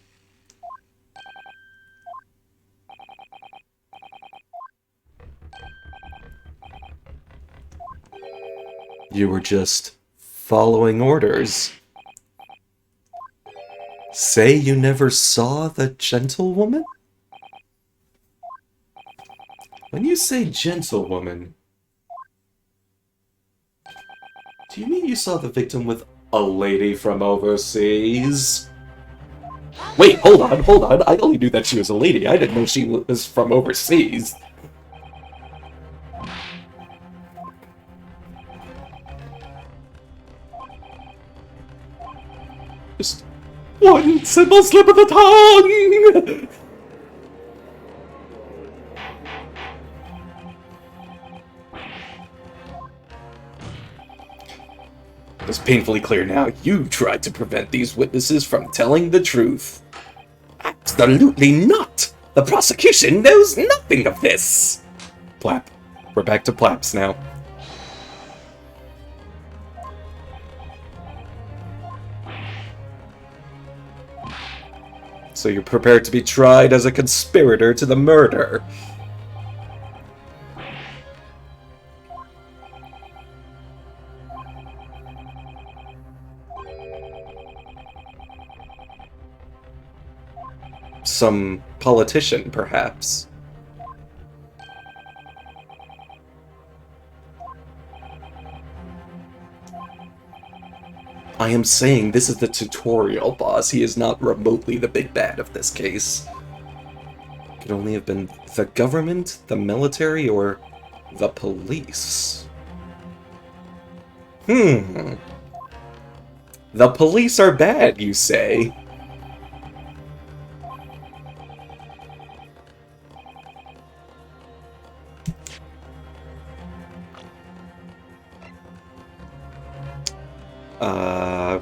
You were just following orders. Say you never saw the gentlewoman? When you say gentlewoman, do you mean you saw the victim with a lady from overseas? Wait, hold on. I only knew that she was a lady. I didn't know she was from overseas. Just one simple slip of the tongue! It is painfully clear now you tried to prevent these witnesses from telling the truth. Absolutely not! The prosecution knows nothing of this! Plap. We're back to Plaps now. So you're prepared to be tried as a conspirator to the murder. Some politician, perhaps. I am saying this is the tutorial, boss. He is not remotely the big bad of this case. Could only have been the government, the military, or the police. The police are bad, you say?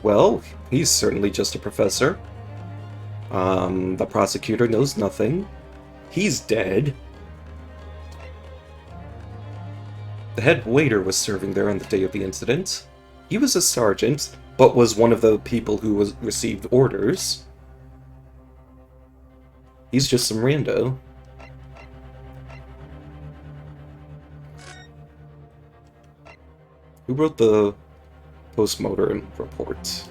Well, he's certainly just a professor. The prosecutor knows nothing. He's dead. The head waiter was serving there on the day of the incident. He was a sergeant, but was one of the people who received orders. He's just some rando. Who wrote the post-mortem report?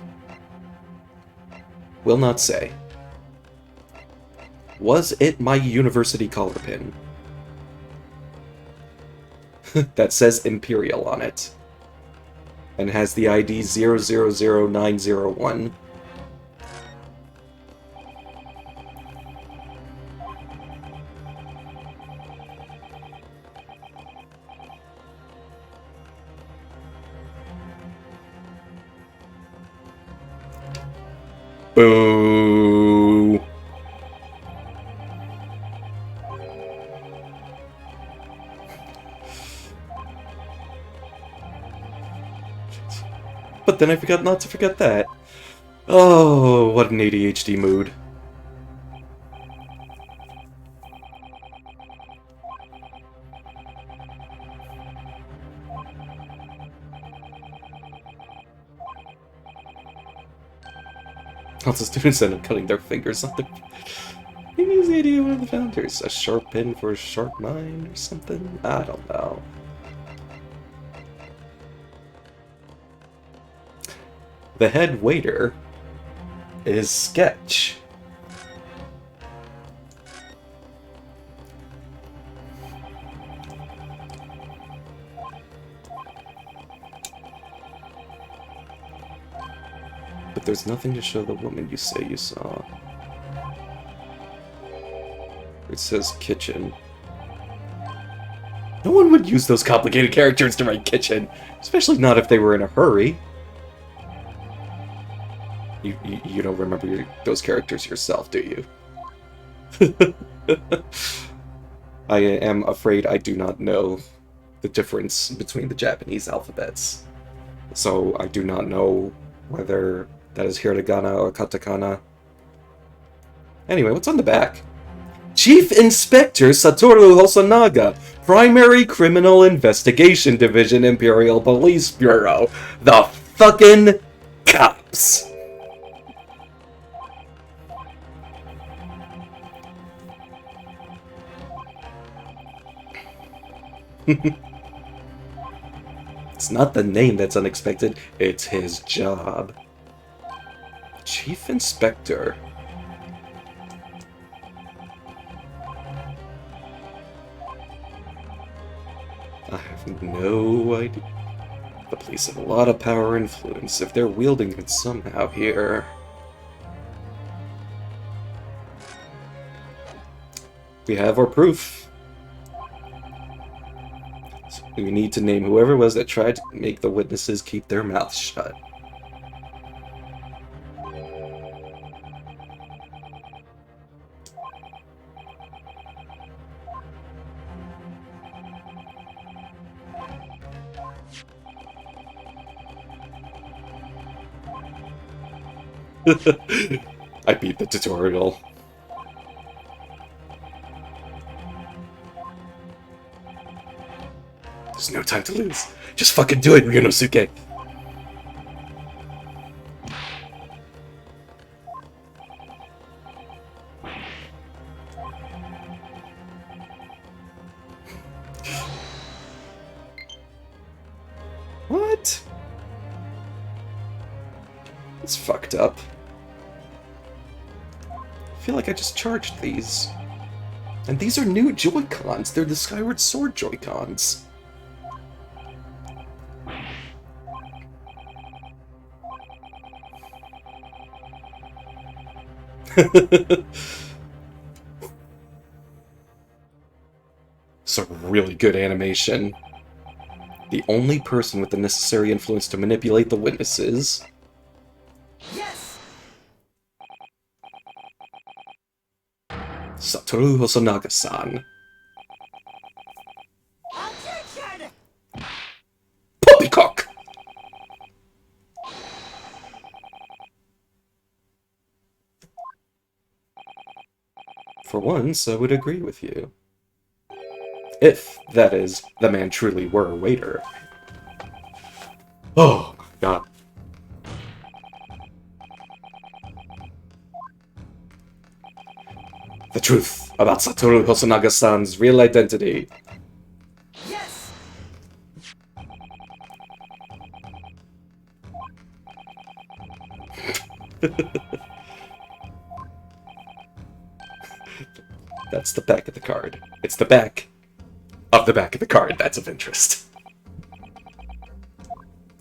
Will not say. Was it my university collar pin? That says Imperial on it. And has the ID 000901. Boo! But then I forgot not to forget that. Oh, what an ADHD mood. Lots of students end up cutting their fingers on the... Maybe he's the idea of one of the founders. A sharp pen for a sharp mind or something? I don't know. The head waiter is Sketch. But there's nothing to show the woman you say you saw. It says kitchen. No one would use those complicated characters to write kitchen, especially not if they were in a hurry. You don't remember those characters yourself, do you? I am afraid I do not know the difference between the Japanese alphabets. So I do not know whether that is hiragana or katakana. Anyway, what's on the back? Chief Inspector Satoru Hosonaga, Primary Criminal Investigation Division, Imperial Police Bureau. The fucking cops! It's not the name that's unexpected, it's his job. Chief Inspector. I have no idea. The police have a lot of power and influence if they're wielding it somehow here. We have our proof. We need to name whoever it was that tried to make the witnesses keep their mouths shut. I beat the tutorial. There's no time to lose. Just fucking do it, Ryunosuke. What? It's fucked up. I feel like I just charged these. And these are new Joy-Cons. They're the Skyward Sword Joy-Cons. Some really good animation. The only person with the necessary influence to manipulate the witnesses. Yes! Satoru Hosonaga-san. Objection! Poppycock! For once, I would agree with you. If, that is, the man truly were a waiter. Oh, my God. The truth about Satoru Hosonaga-san's real identity. Yes! That's the back of the card. It's the back of the card that's of interest.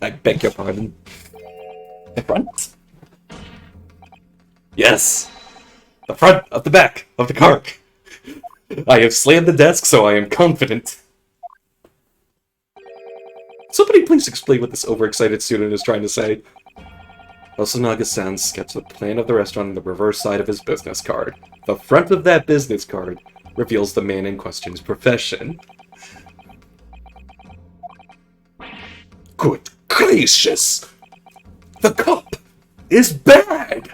I beg your pardon. The front? Yes! The front of the back of the card. I have slammed the desk, so I am confident. Somebody please explain what this overexcited student is trying to say. Hosonaga-san sketched the plan of the restaurant on the reverse side of his business card. The front of that business card reveals the man in question's profession. Good gracious! The cup is bad!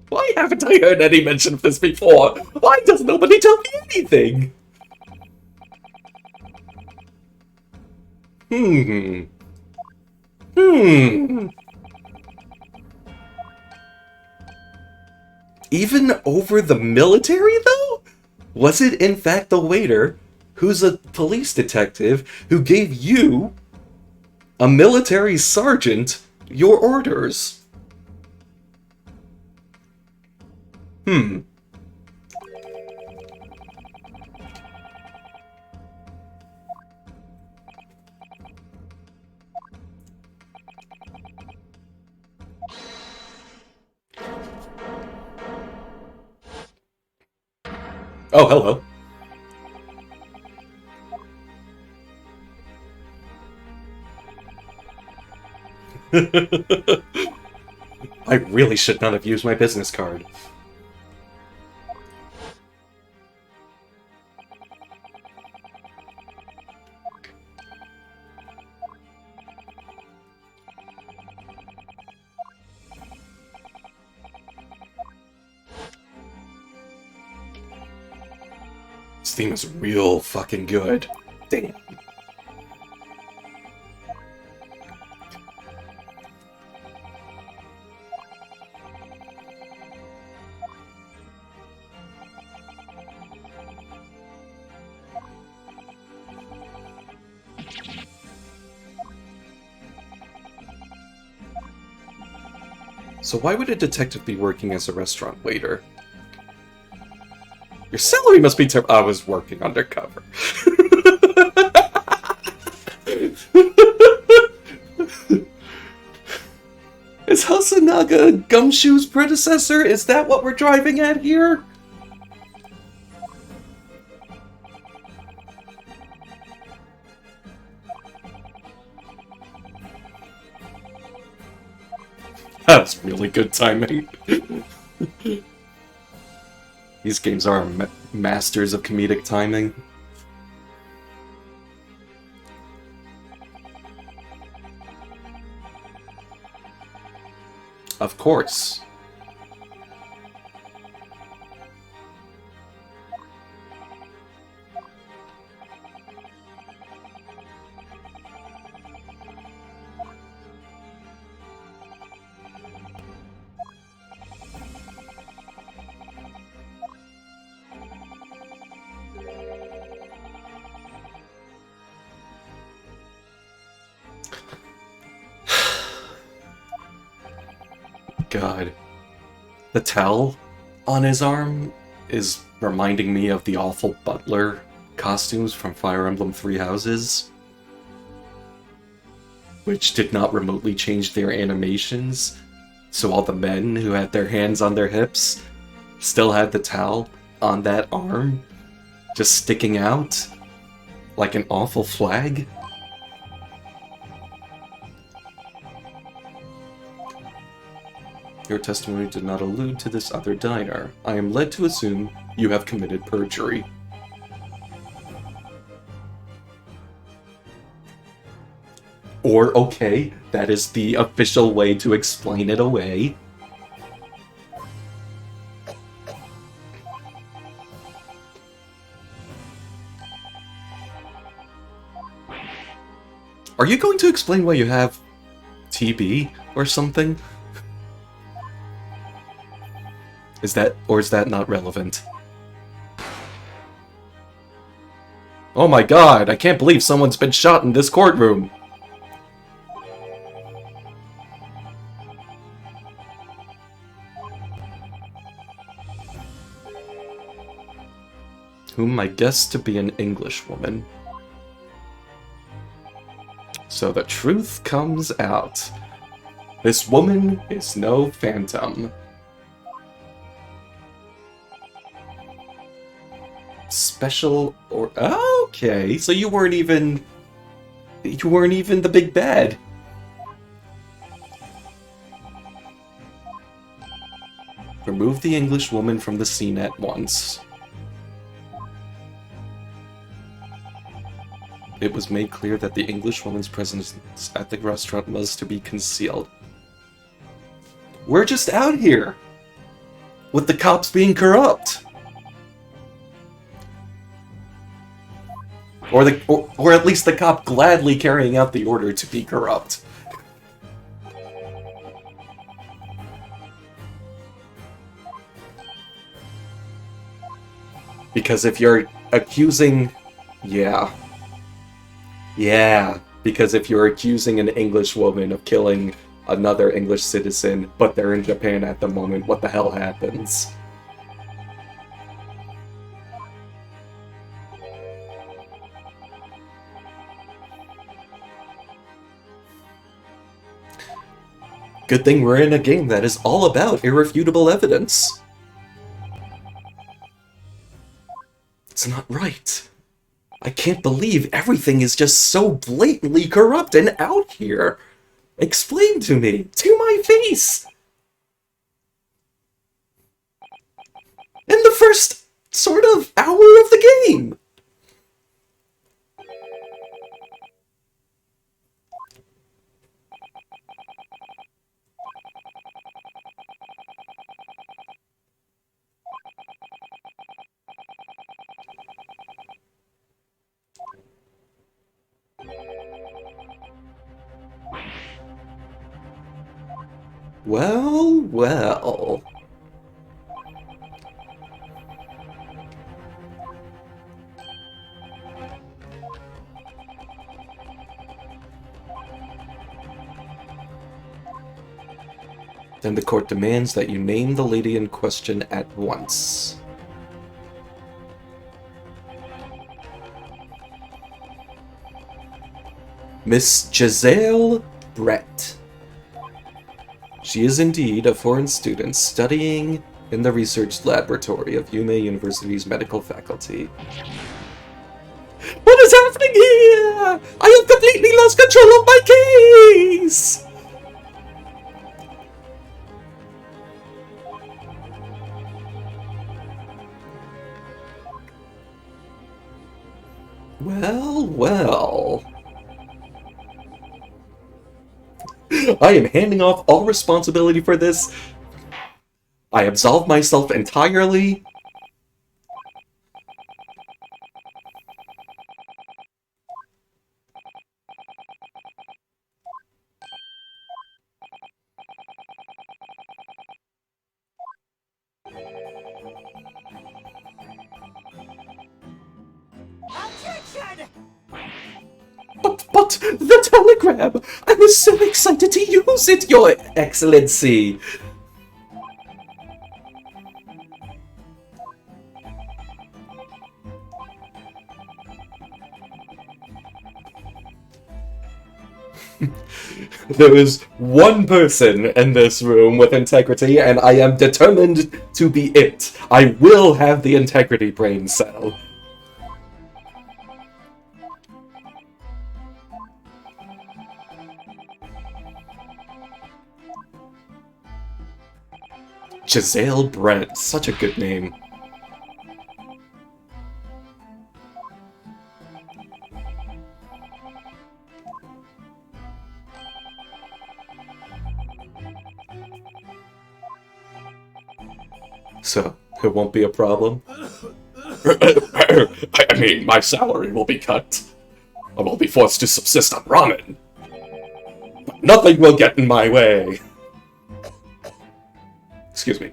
Why haven't I heard any mention of this before? Why does nobody tell me anything? Even over the military, though? Was it in fact the waiter, who's a police detective, who gave you, a military sergeant, your orders? Oh, hello. I really should not have used my business card. This theme is real fucking good. Damn. So why would a detective be working as a restaurant waiter? Your salary must be terrible. I was working undercover. Is Hosonaga Gumshoe's predecessor? Is that what we're driving at here? That's really good timing. These games are masters of comedic timing. Of course. God. The towel on his arm is reminding me of the awful butler costumes from Fire Emblem Three Houses, which did not remotely change their animations, so all the men who had their hands on their hips still had the towel on that arm, just sticking out like an awful flag. Your testimony did not allude to this other diner. I am led to assume you have committed perjury. Or, okay, that is the official way to explain it away. Are you going to explain why you have TB or something? Is that not relevant? Oh my god, I can't believe someone's been shot in this courtroom! Whom I guess to be an Englishwoman. So the truth comes out. This woman is no phantom. Special or okay, so you weren't even the big bad. Remove the Englishwoman from the scene at once. It was made clear that the Englishwoman's presence at the restaurant was to be concealed. We're just out here with the cops being corrupt. Or at least the cop gladly carrying out the order to be corrupt. Because if you're accusing... Yeah, because if you're accusing an English woman of killing another English citizen, but they're in Japan at the moment, what the hell happens? Good thing we're in a game that is all about irrefutable evidence. It's not right. I can't believe everything is just so blatantly corrupt and out here. Explain to me, to my face. In the first sort of hour of the game. Well, well. Then the court demands that you name the lady in question at once. Miss Giselle Brett. She is indeed a foreign student studying in the research laboratory of Yume University's medical faculty. What is happening here? I have completely lost control of my case! Well, well. I am handing off all responsibility for this. I absolve myself entirely. Objection! But the telegram! I was so excited to use it, Your Excellency! There is one person in this room with integrity, and I am determined to be it. I will have the integrity brain cell. Giselle Brent, such a good name. So, it won't be a problem? I mean, my salary will be cut. I will be forced to subsist on ramen. But nothing will get in my way. Excuse me.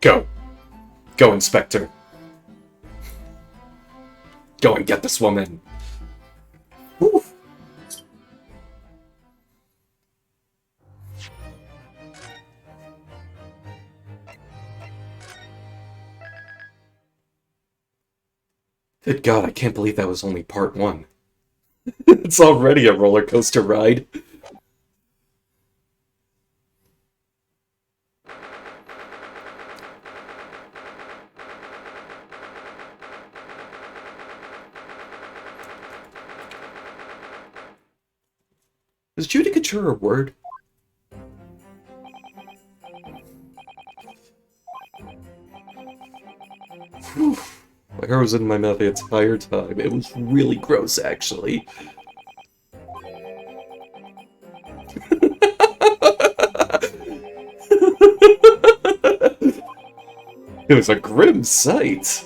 Go. Go, Inspector. Go and get this woman. Woo. Good God, I can't believe that was only part one. It's already a roller coaster ride. Is judicature a word? Whew. My hair was in my mouth the entire time. It was really gross, actually. It was a grim sight.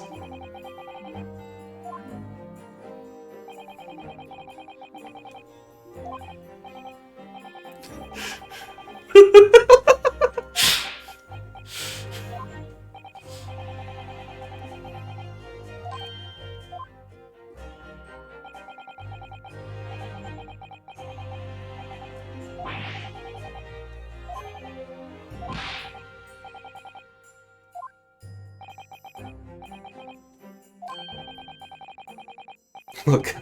Look.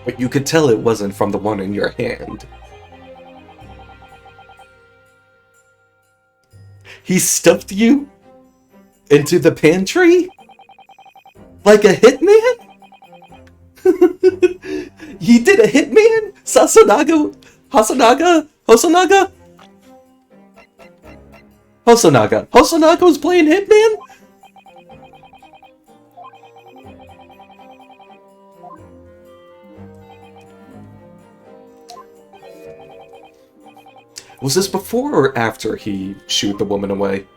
But you could tell it wasn't from the one in your hand. He stuffed you into the pantry? Like a hitman? He did a hitman? Sasanaga? Hasanaga? Hosonaga? Hosonaga. Hosonaga was playing hitman? Was this before or after he shooed the woman away?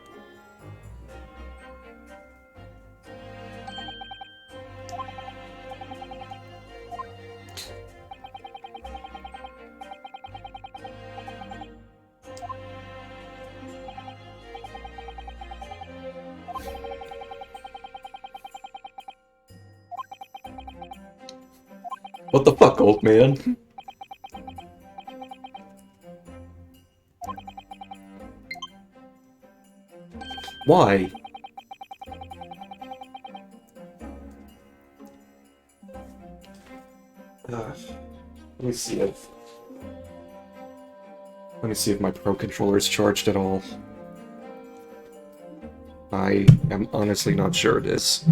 What the fuck, old man? Why? Let me see if... Let me see if my Pro Controller is charged at all. I am honestly not sure it is.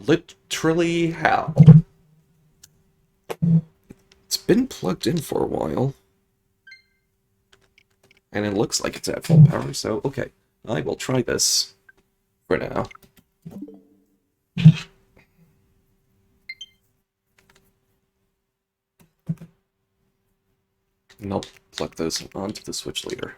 Literally how? It's been plugged in for a while. And it looks like it's at full power, so okay. I will try this for now. And I'll plug this onto the Switch later.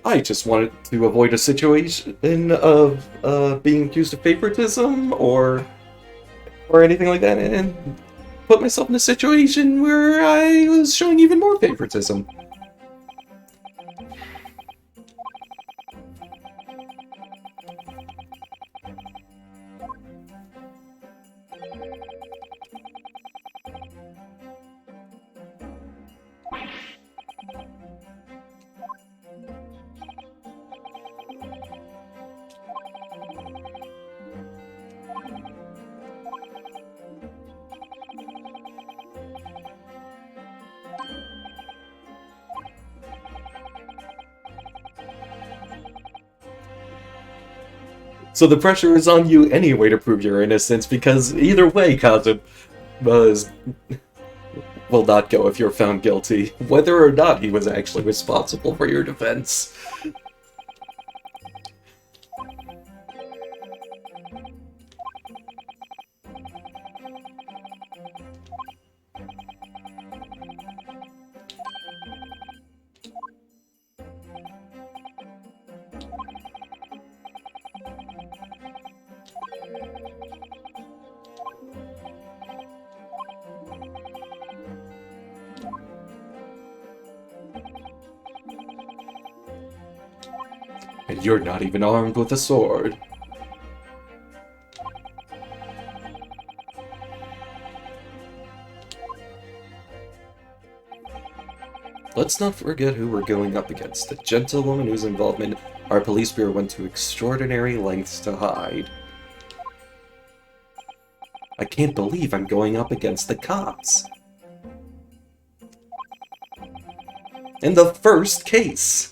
I just wanted to avoid a situation of being accused of favoritism or anything like that, and put myself in a situation where I was showing even more favoritism. So the pressure is on you anyway to prove your innocence, because either way, Kazum will not go if you're found guilty, whether or not he was actually responsible for your defense. And you're not even armed with a sword. Let's not forget who we're going up against, the gentlewoman whose involvement our police bureau went to extraordinary lengths to hide. I can't believe I'm going up against the cops. In the first case!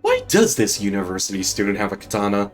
Why does this university student have a katana?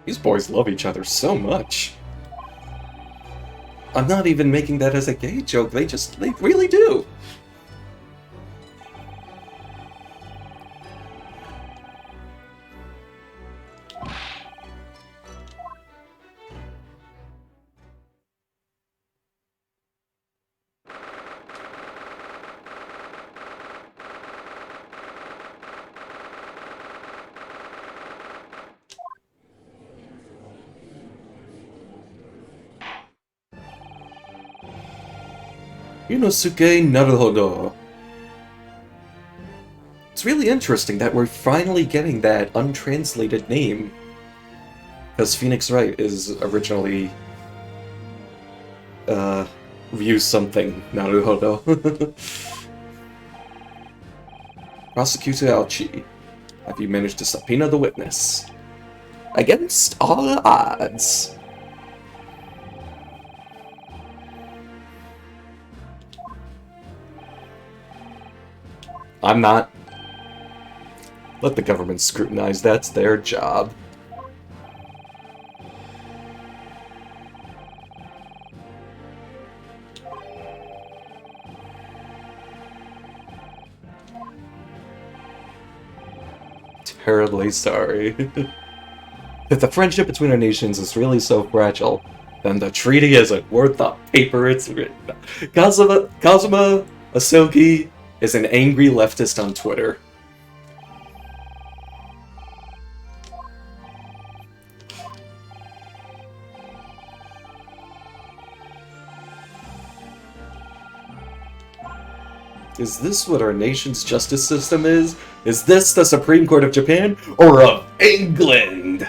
These boys love each other so much. I'm not even making that as a gay joke, they really do. Inosuke Naruhodo. It's really interesting that we're finally getting that untranslated name. Because Phoenix Wright is originally... Ryu something, Naruhodo. Prosecutor Alchi, have you managed to subpoena the witness? Against all odds. I'm not. Let the government scrutinize, that's their job. Terribly sorry. If the friendship between our nations is really so fragile, then the treaty isn't worth the paper it's written on. Kazuma Asogi is an angry leftist on Twitter. Is this what our nation's justice system is? Is this the Supreme Court of Japan or of England?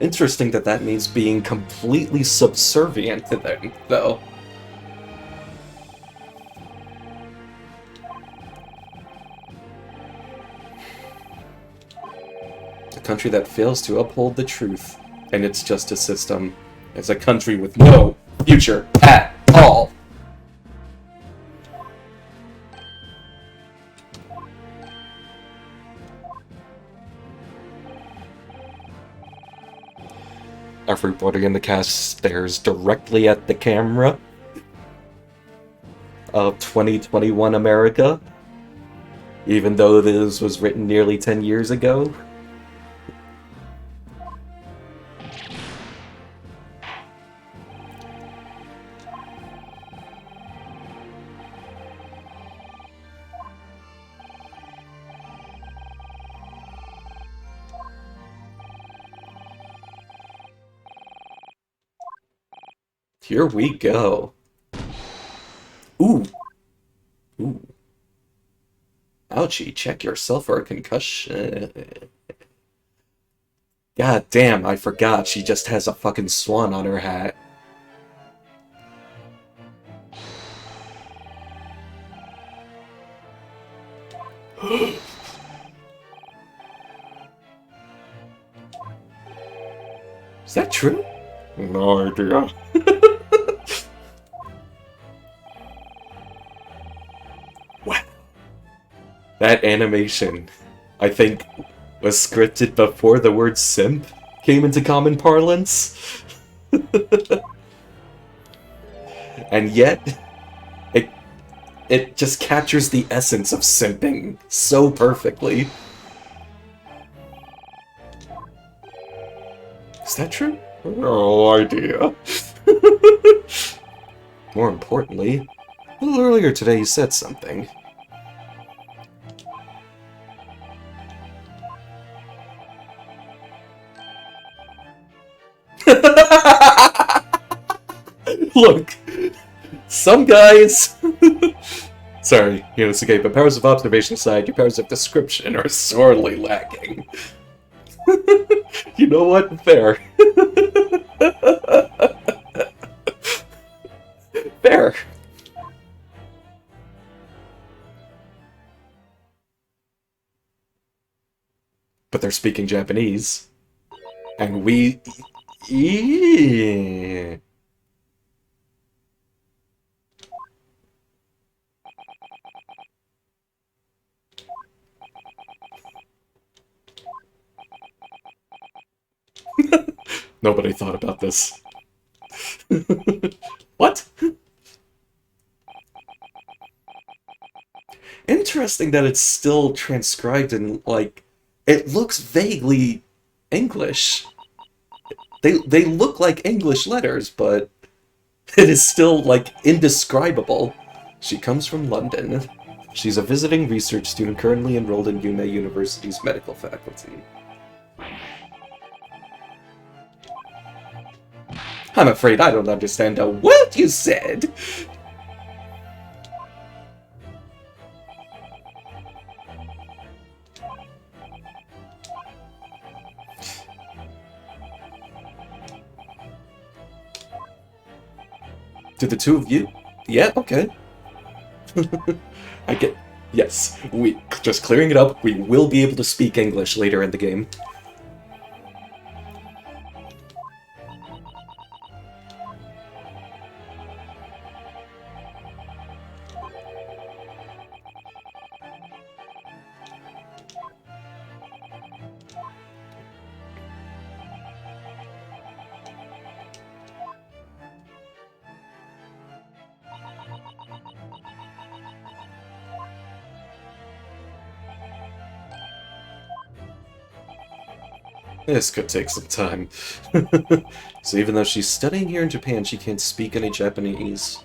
Interesting that that means being completely subservient to them, though. A country that fails to uphold the truth and its justice system is a country with no future at all. Everybody in the cast stares directly at the camera of 2021 America, even though this was written nearly 10 years ago. Here we go. Ooh. Ooh. Ouchie, check yourself for a concussion. God damn, I forgot she just has a fucking swan on her hat. Is that true? No idea. Wow. That animation, I think, was scripted before the word simp came into common parlance. And yet, it just captures the essence of simping so perfectly. Is that true? No idea. More importantly, a little earlier today you said something. Look, some guys... Sorry, Inosuke, but powers of observation aside, your powers of description are sorely lacking. You know what? Fair. Fair. But they're speaking Japanese. And we... Yeah. Nobody thought about this. What? Interesting that it's still transcribed in, like, it looks vaguely English. They look like English letters, but It is still, like, indescribable. She comes from London. She's a visiting research student currently enrolled in Yume University's medical faculty. I'm afraid I don't understand a word you said! To the two of you? Yeah, okay. I get... Yes, just clearing it up, we will be able to speak English later in the game. This could take some time. So even though she's studying here in Japan, she can't speak any Japanese.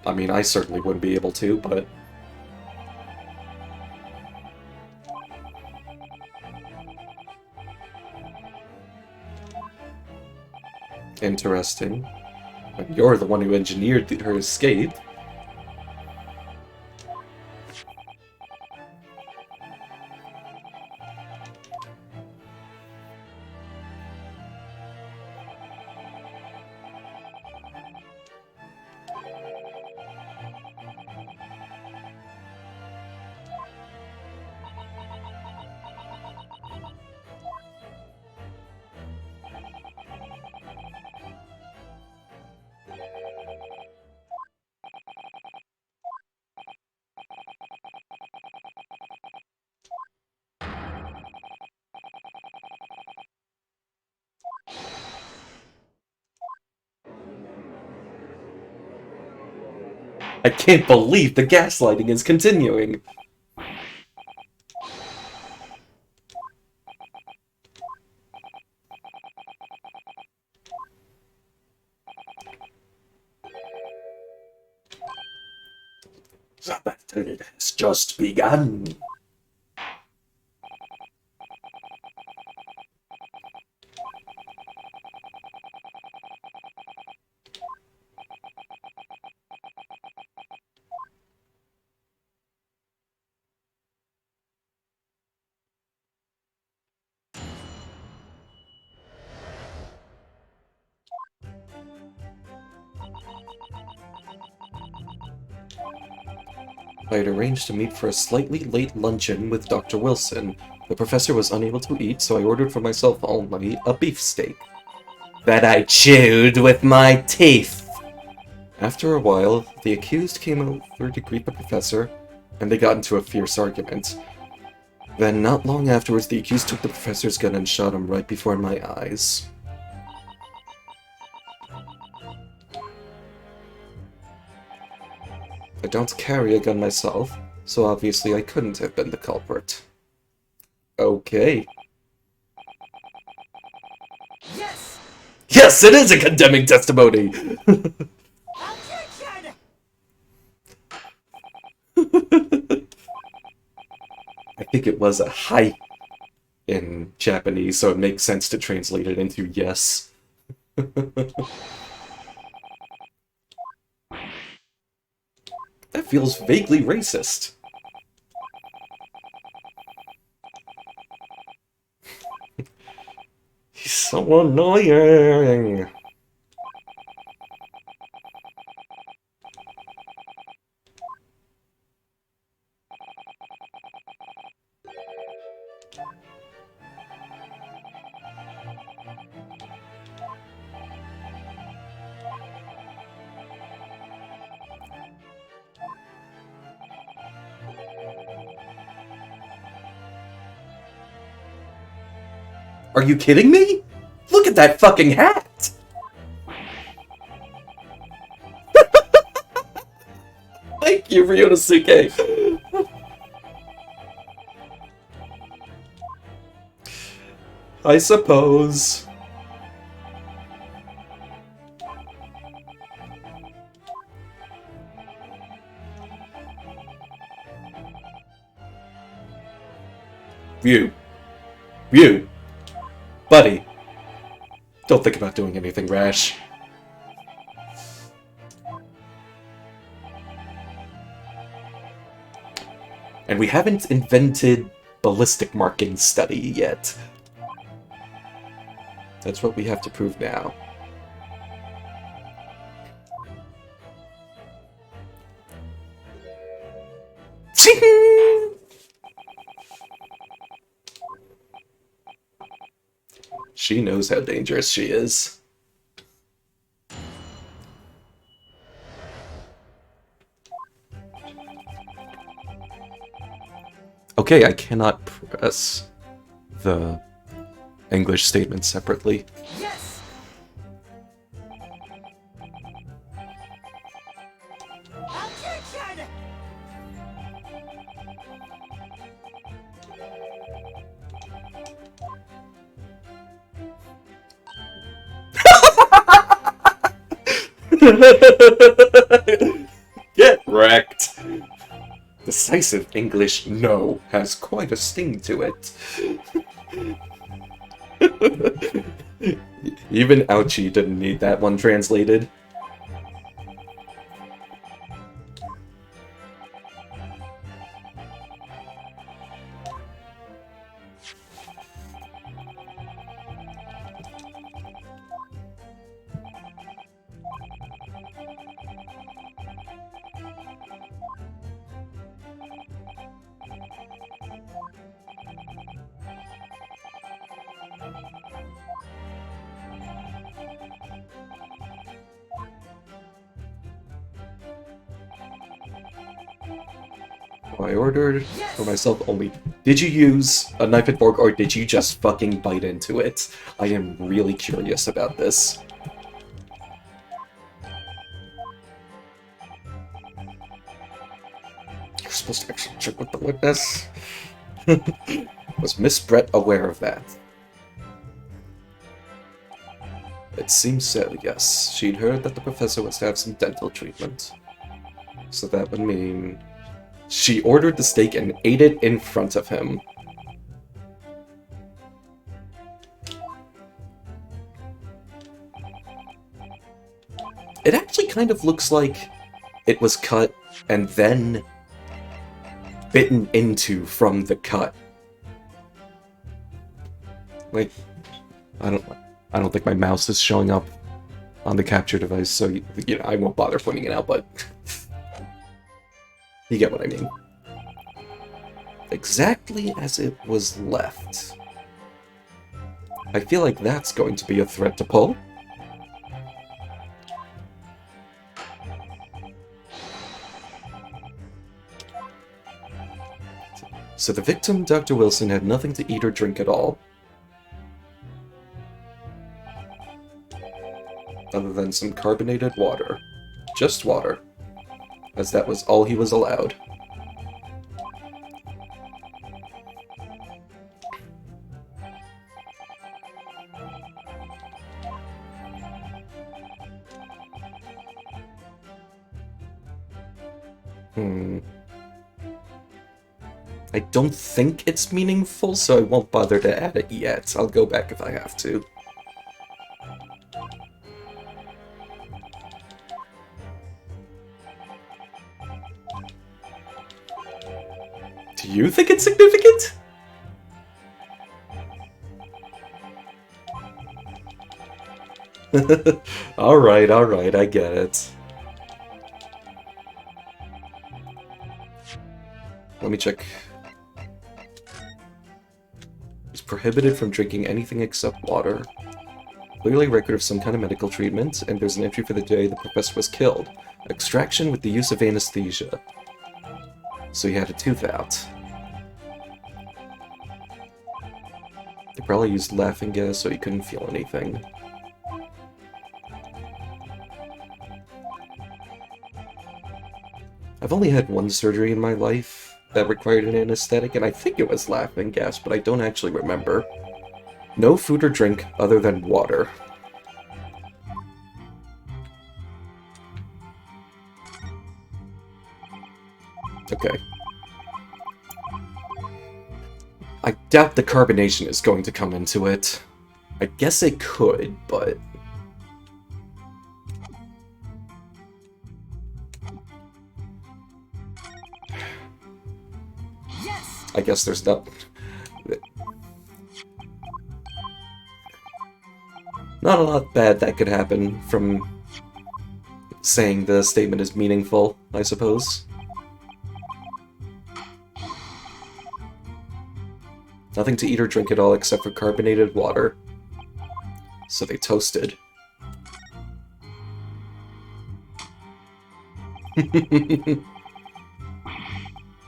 I mean, I certainly wouldn't be able to, but... Interesting. And you're the one who engineered her escape. I can't believe the gaslighting is continuing! The battle has just begun. I had arranged to meet for a slightly late luncheon with Dr. Wilson. The professor was unable to eat, so I ordered for myself only a beefsteak. That I chewed with my teeth! After a while, the accused came over to greet the professor, and they got into a fierce argument. Then, not long afterwards, the accused took the professor's gun and shot him right before my eyes. I don't carry a gun myself, so obviously I couldn't have been the culprit. Okay. Yes! Yes, it is a condemning testimony! Objection! I think it was a hai in Japanese, so it makes sense to translate it into yes. That feels vaguely racist. He's so annoying. Are you kidding me? Look at that fucking hat! Thank you, Ryonosuke! I suppose. You. You. Buddy. Don't think about doing anything rash. And we haven't invented ballistic marking study yet. That's what we have to prove now. She knows how dangerous she is. Okay, I cannot press the English statement separately. Yes! Objection! Get wrecked! Decisive English no has quite a sting to it. Even Ouchie didn't need that one translated. I ordered for myself only. Did you use a knife and fork, or did you just fucking bite into it? I am really curious about this. You're supposed to actually check with the witness. Was Miss Brett aware of that? It seems so, yes. She'd heard that the professor was to have some dental treatment. So that would mean... she ordered the steak and ate it in front of him. It actually kind of looks like it was cut and then bitten into from the cut. Like, I don't think my mouse is showing up on the capture device, so you know, I won't bother pointing it out, but you get what I mean. Exactly as it was left. I feel like that's going to be a threat to pull. So the victim, Dr. Wilson, had nothing to eat or drink at all. Other than some carbonated water. Just water. As that was all he was allowed. I don't think it's meaningful, so I won't bother to add it yet. I'll go back if I have to. Do you think it's significant? Alright, I get it. Let me check. He's prohibited from drinking anything except water. Clearly a record of some kind of medical treatment, and there's an entry for the day the professor was killed. Extraction with the use of anesthesia. So he had a tooth out. They probably used laughing gas so he couldn't feel anything. I've only had one surgery in my life that required an anesthetic, and I think it was laughing gas, but I don't actually remember. No food or drink other than water. Okay. I doubt the carbonation is going to come into it. I guess it could, but... Yes! I guess there's not... Not a lot bad that could happen from saying the statement is meaningful, I suppose. Nothing to eat or drink at all except for carbonated water. So they toasted.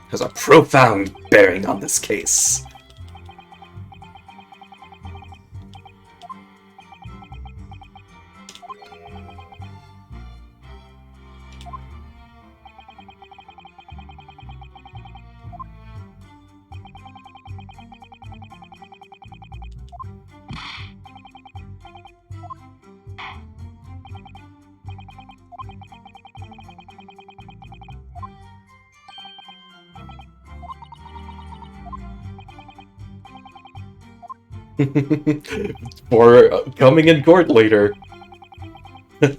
Has a profound bearing on this case. For coming in court later.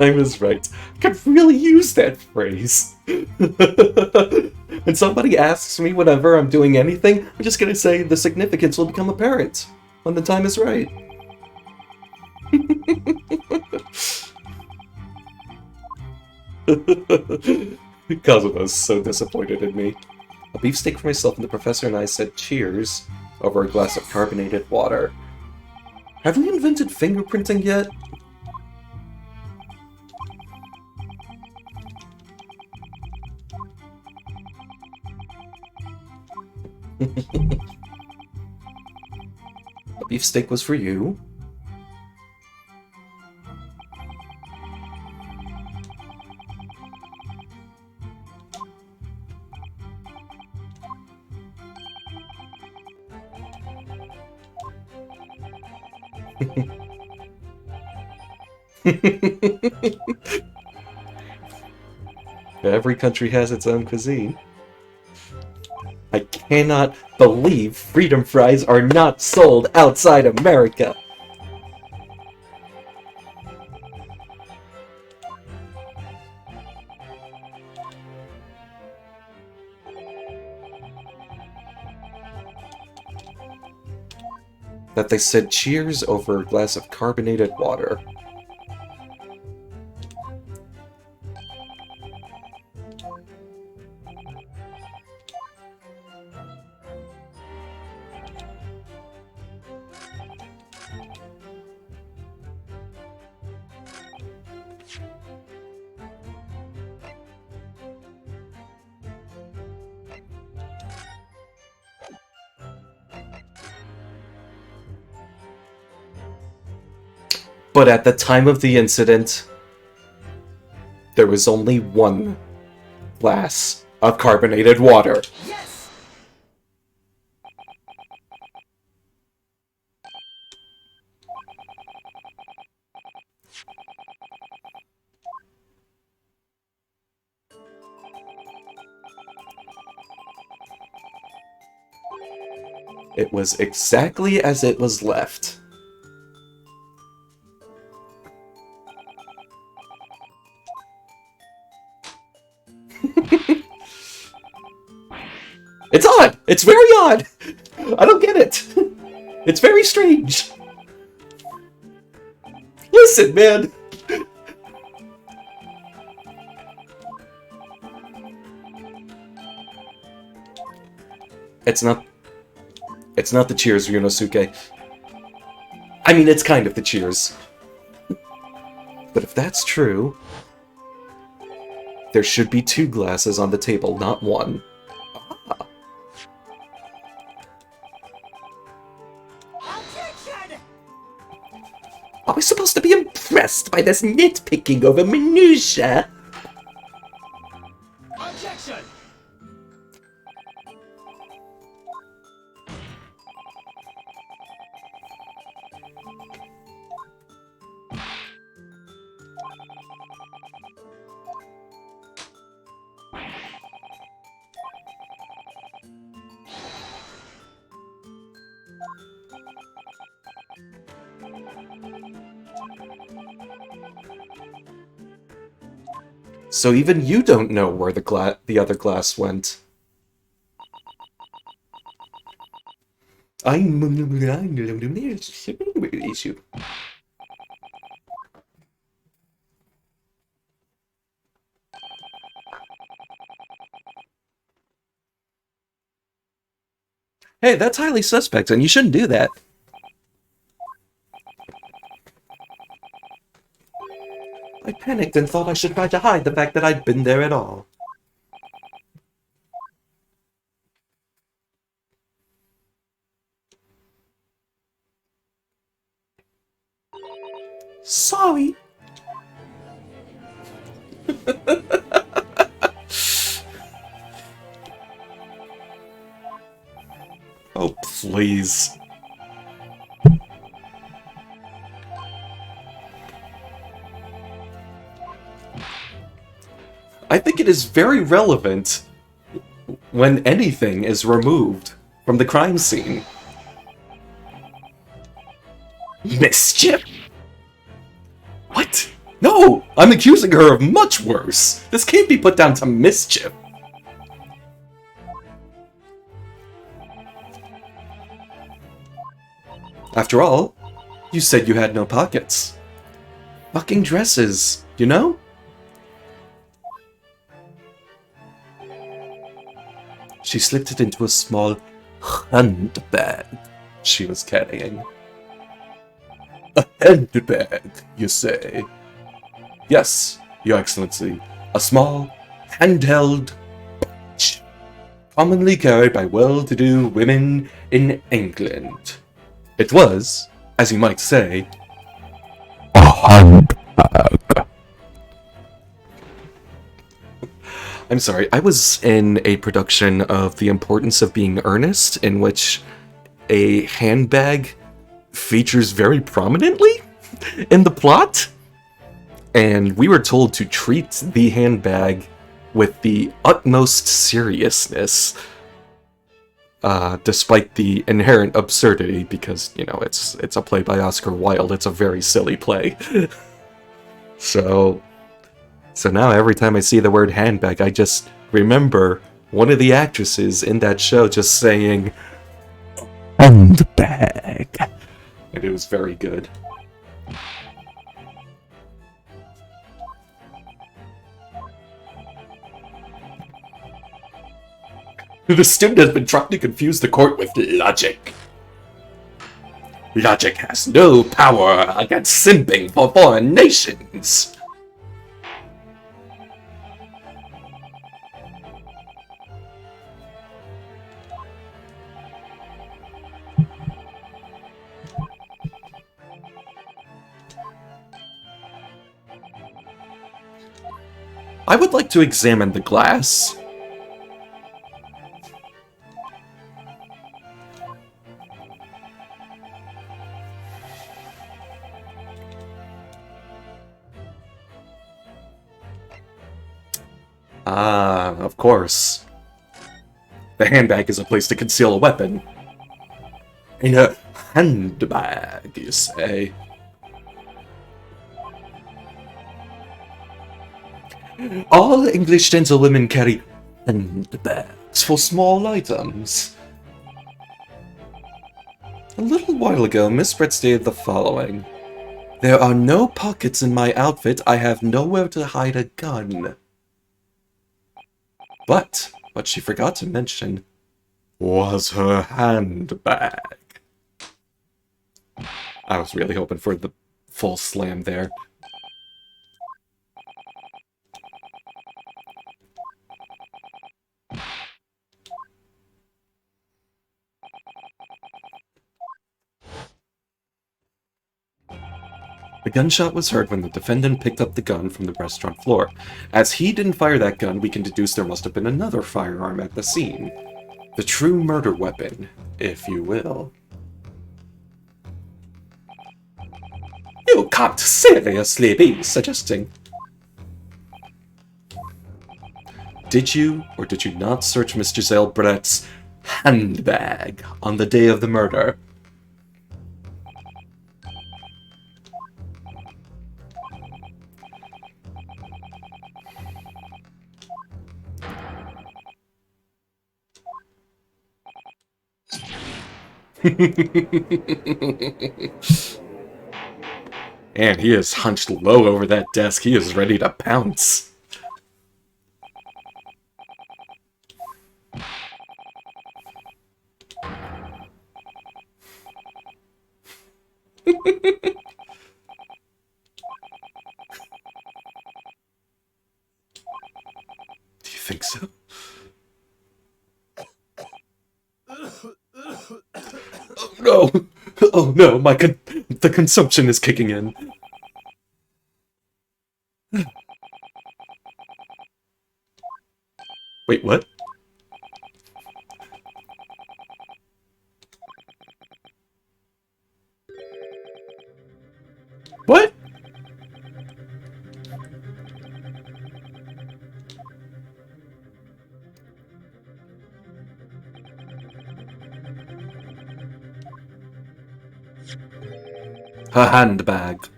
I was right. I could really use that phrase. When somebody asks me whenever I'm doing anything, I'm just gonna say the significance will become apparent when the time is right. Kazuma's so disappointed in me. A beefsteak for myself, and the professor and I said cheers over a glass of carbonated water. Have we invented fingerprinting yet? The beefsteak was for you. Every country has its own cuisine. I cannot believe freedom fries are not sold outside America. That they said cheers over a glass of carbonated water. But at the time of the incident, there was only one glass of carbonated water. Yes! It was exactly as it was left. It's odd! It's very odd! I don't get it! It's very strange! Listen, man! It's not the cheers, Ryunosuke. I mean, it's kind of the cheers. But if that's true, there should be 2 glasses on the table, not 1. Ah. Objection! Are we supposed to be impressed by this nitpicking over minutiae? Objection! So even you don't know where the other glass went. Issue. Hey, that's highly suspect, and you shouldn't do that. I panicked and thought I should try to hide the fact that I'd been there at all. Sorry. Oh, please. I think it is very relevant when anything is removed from the crime scene. Mischief? What? No! I'm accusing her of much worse! This can't be put down to mischief. After all, you said you had no pockets. Fucking dresses, you know? She slipped it into a small handbag she was carrying. A handbag, you say? Yes, Your Excellency. A small, handheld pouch, commonly carried by well-to-do women in England. It was, as you might say, a handbag. I'm sorry, I was in a production of The Importance of Being Earnest, in which a handbag features very prominently in the plot. And we were told to treat the handbag with the utmost seriousness, despite the inherent absurdity, because, you know, it's a play by Oscar Wilde, it's a very silly play. So now every time I see the word handbag, I just remember one of the actresses in that show just saying, handbag. And it was very good. The student has been trying to confuse the court with logic. Logic has no power against simping for foreign nations. I would like to examine the glass. Ah, of course. The handbag is a place to conceal a weapon. In a handbag, you say? All English gentlewomen carry handbags for small items. A little while ago, Miss Brett stated the following. There are no pockets in my outfit. I have nowhere to hide a gun. But what she forgot to mention was her handbag. I was really hoping for the full slam there. The gunshot was heard when the defendant picked up the gun from the restaurant floor. As he didn't fire that gun, we can deduce there must have been another firearm at the scene. The true murder weapon, if you will. You can't seriously be suggesting. Did you or did you not search Miss Giselle Brett's handbag on the day of the murder? And he is hunched low over that desk. He is ready to pounce. Do you think so? Oh no! Oh no, the consumption is kicking in. Wait, what? What? Her handbag.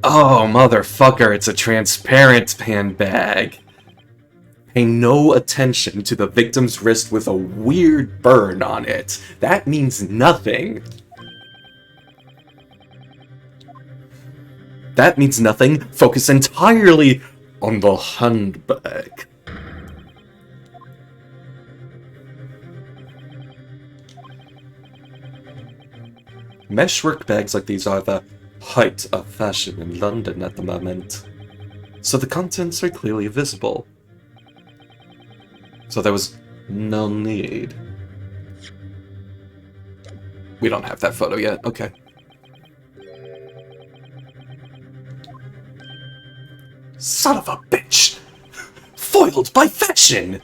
Oh, motherfucker, it's a transparent handbag. Pay no attention to the victim's wrist with a weird burn on it. That means nothing. That means nothing. Focus entirely on the handbag. Meshwork bags like these are the height of fashion in London at the moment. So the contents are clearly visible. So there was no need. We don't have that photo yet, okay. Son of a bitch! Foiled by fashion!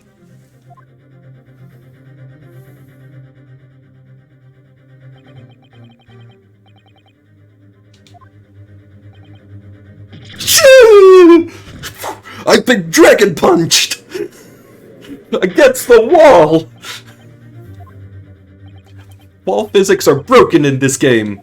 I've been dragon punched! Against the wall! Wall physics are broken in this game.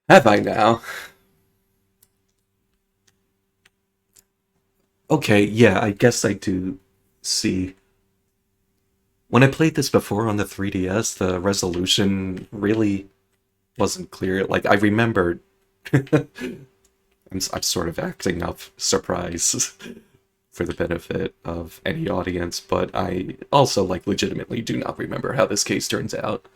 Have I now? Okay, yeah, I guess I do see. When I played this before on the 3DS, the resolution really wasn't clear. Like, I remembered. I'm sort of acting up surprise for the benefit of any audience, but I also, like, legitimately do not remember how this case turns out.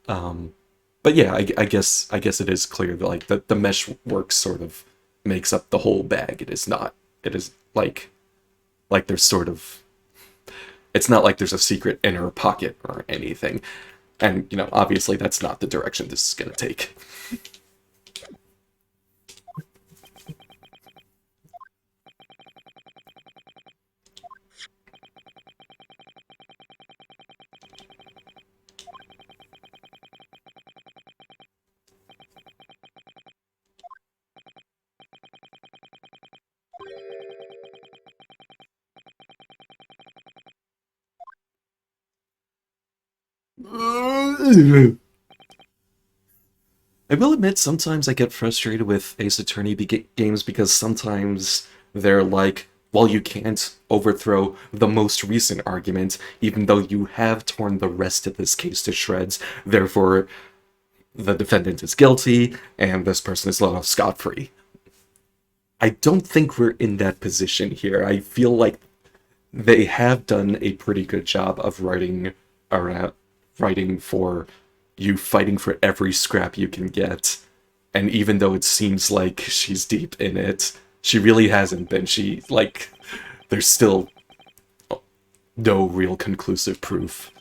But yeah, I guess it is clear that, like, the mesh work sort of makes up the whole bag. It is not. It is like there's sort of. It's not like there's a secret inner pocket or anything. And, you know, obviously that's not the direction this is gonna take. I will admit, sometimes I get frustrated with Ace Attorney games because sometimes they're like, well, you can't overthrow the most recent argument, even though you have torn the rest of this case to shreds, therefore the defendant is guilty, and this person is let off scot-free. I don't think we're in that position here. I feel like they have done a pretty good job of writing for you fighting for every scrap you can get. And even though it seems like she's deep in it, she really hasn't been. There's still no real conclusive proof.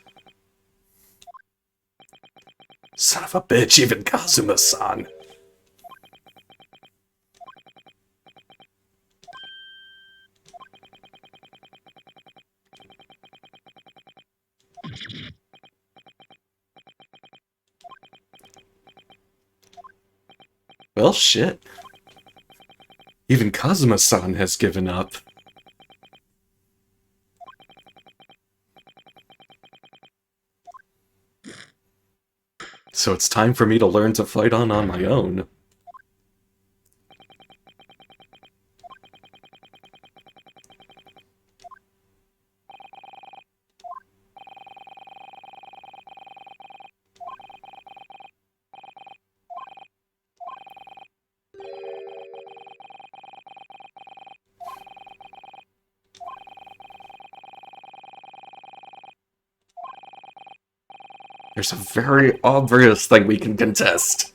Son of a bitch, even Kazuma-san. Well, shit. Even Kazuma-san has given up. So it's time for me to learn to fight on my own. There's a very obvious thing we can contest.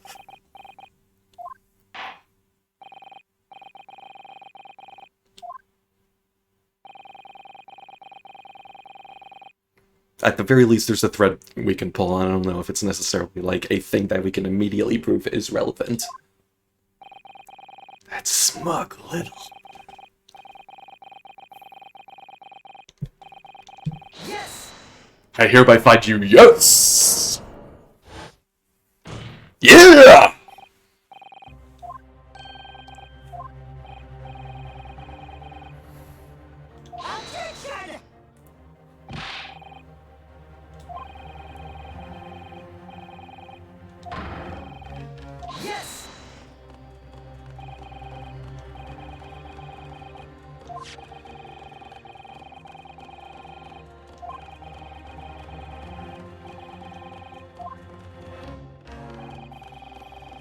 At the very least, there's a thread we can pull on. I don't know if it's necessarily like a thing that we can immediately prove is relevant. That smug little... Yes! I hereby find you, yes! Yeah! Objection! Yes!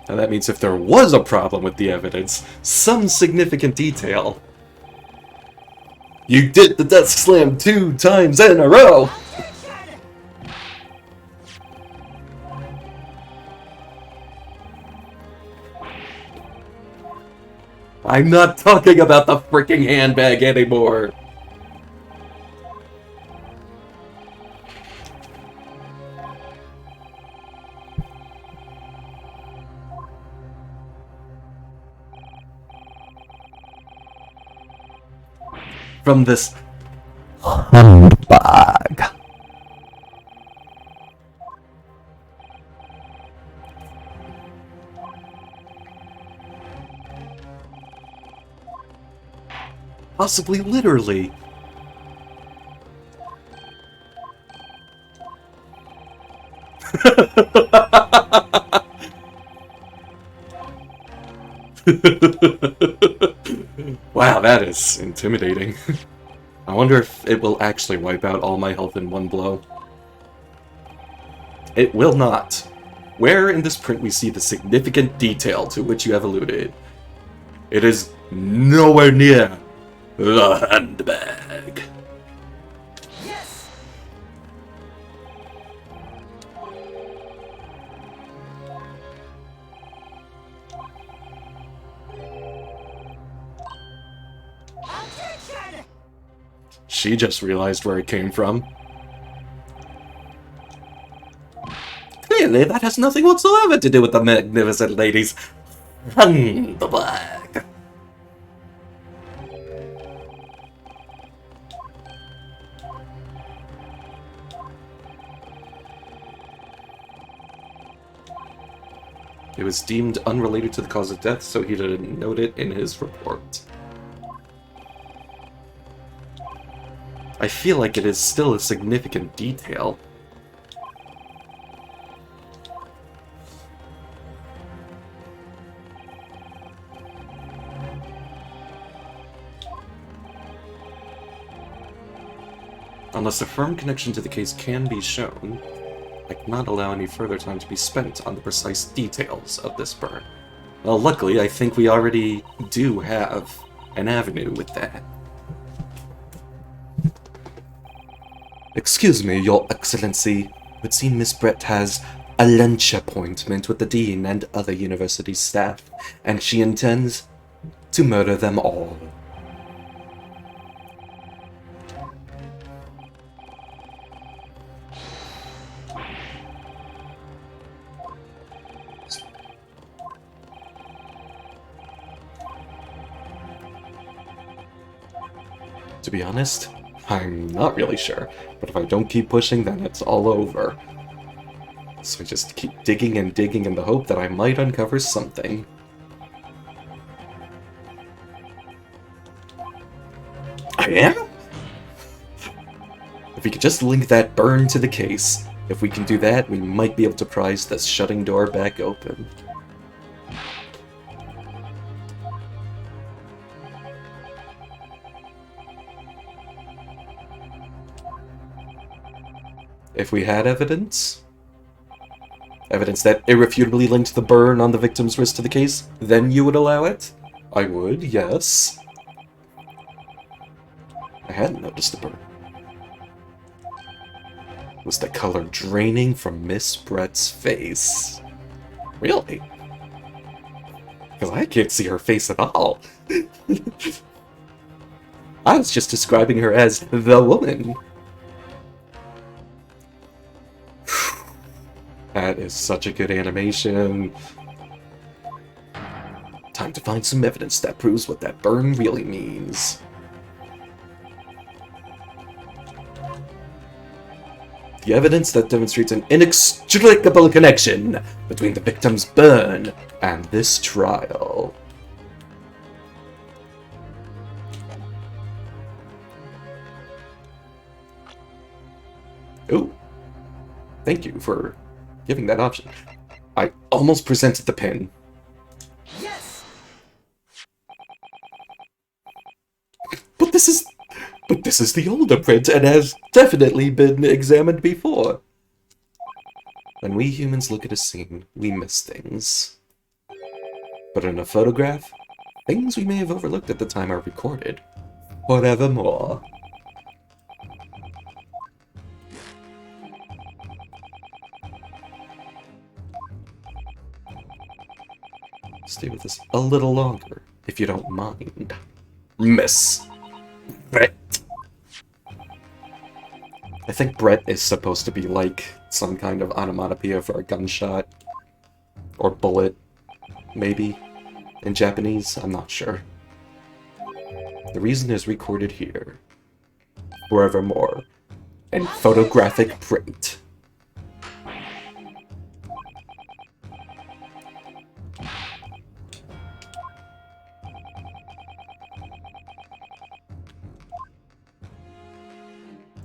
And that means if there was a problem with the evidence, some significant detail. You did the desk slam 2 times in a row! Objection! I'm not talking about the freaking handbag anymore! From this handbag. Possibly literally. Wow, that is intimidating. I wonder if it will actually wipe out all my health in one blow. It will not. Where in this print we see the significant detail to which you have alluded? It is nowhere near the handbag. Yes! Objection! She just realized where it came from. Clearly, that has nothing whatsoever to do with the magnificent lady's handbag. It was deemed unrelated to the cause of death, so he didn't note it in his report. I feel like it is still a significant detail. Unless a firm connection to the case can be shown, I cannot allow any further time to be spent on the precise details of this burn. Well, luckily, I think we already do have an avenue with that. Excuse me, Your Excellency. It would seem Miss Brett has a lunch appointment with the Dean and other university staff, and she intends to murder them all. To be honest, I'm not really sure, but if I don't keep pushing, then it's all over. So I just keep digging and digging in the hope that I might uncover something. I am? If we could just link that burn to the case, If we can do that, we might be able to prise this shutting door back open. If we had evidence that irrefutably linked the burn on the victim's wrist to the case, then you would allow it? I would, yes. I hadn't noticed the burn. Was the color draining from Miss Brett's face? Really? Because I can't see her face at all. I was just describing her as the woman. That is such a good animation. Time to find some evidence that proves what that burn really means. The evidence that demonstrates an inextricable connection between the victim's burn and this trial. Ooh. Thank you for giving that option. I almost presented the pin. Yes! But this is the older print and has definitely been examined before. When we humans look at a scene, we miss things. But in a photograph, things we may have overlooked at the time are recorded forevermore. Stay with us a little longer, if you don't mind. Miss Brett. I think Brett is supposed to be like some kind of onomatopoeia for a gunshot. Or bullet, maybe, in Japanese, I'm not sure. The reason is recorded here, forevermore, in photographic print.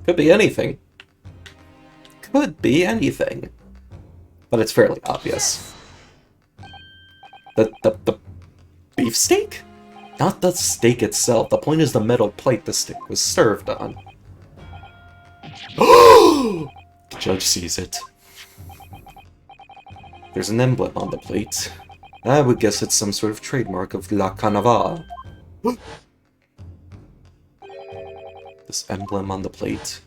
Could be anything. Could be anything. But it's fairly obvious. The beefsteak? Not the steak itself. The point is the metal plate the steak was served on. The judge sees it. There's an emblem on the plate. I would guess it's some sort of trademark of La Carnaval. This emblem on the plate.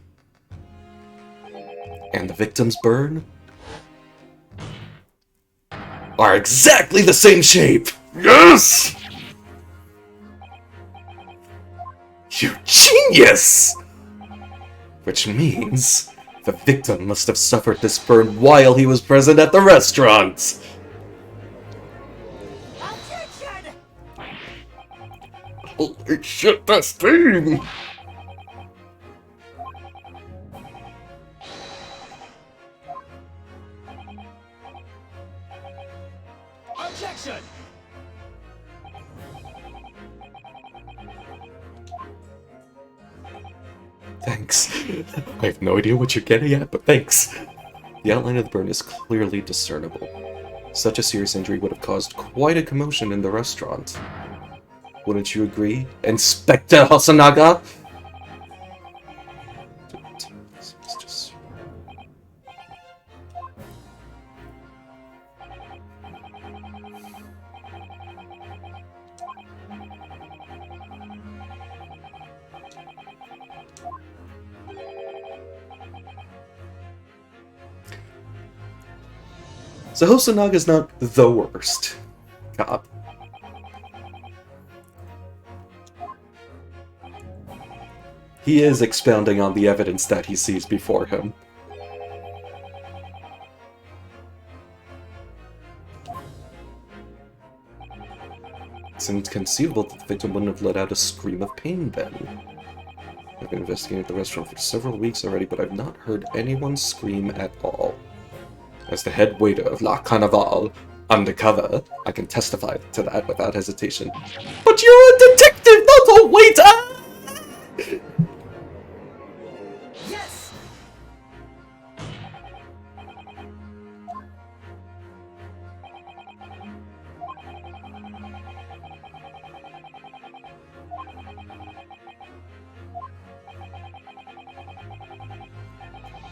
And the victim's burn are exactly the same shape! Yes! You genius! Which means the victim must have suffered this burn while he was present at the restaurant! Objection! Holy shit, that's steam! Objection! Thanks. I have no idea what you're getting at, but thanks. The outline of the burn is clearly discernible. Such a serious injury would have caused quite a commotion in the restaurant. Wouldn't you agree, Inspector Hosonaga? So Hosanaga's not the worst cop. He is expounding on the evidence that he sees before him. It's inconceivable that the victim wouldn't have let out a scream of pain then. I've been investigating the restaurant for several weeks already, but I've not heard anyone scream at all. As the head waiter of La Carnaval, undercover, I can testify to that without hesitation. But you're a detective, not a waiter! Yes!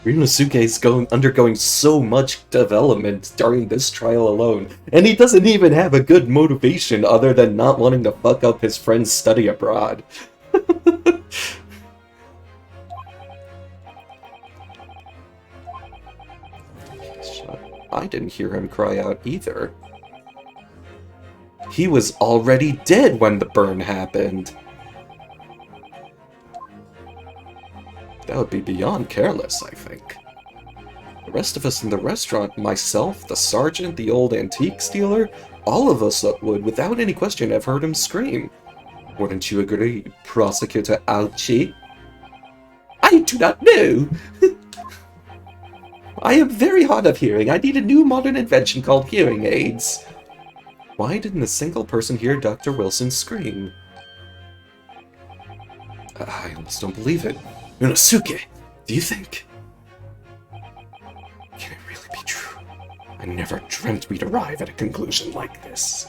Ryunosuke is undergoing so much development during this trial alone, and he doesn't even have a good motivation other than not wanting to fuck up his friend's study abroad. I didn't hear him cry out either. He was already dead when the burn happened. That would be beyond careless, I think. The rest of us in the restaurant, myself, the sergeant, the old antiques dealer, all of us would, without any question, have heard him scream. Wouldn't you agree, Prosecutor Alchi? I do not know. I am very hard of hearing. I need a new modern invention called hearing aids. Why didn't a single person hear Dr. Wilson scream? I almost don't believe it. Ryunosuke, do you think? Can it really be true? I never dreamt we'd arrive at a conclusion like this.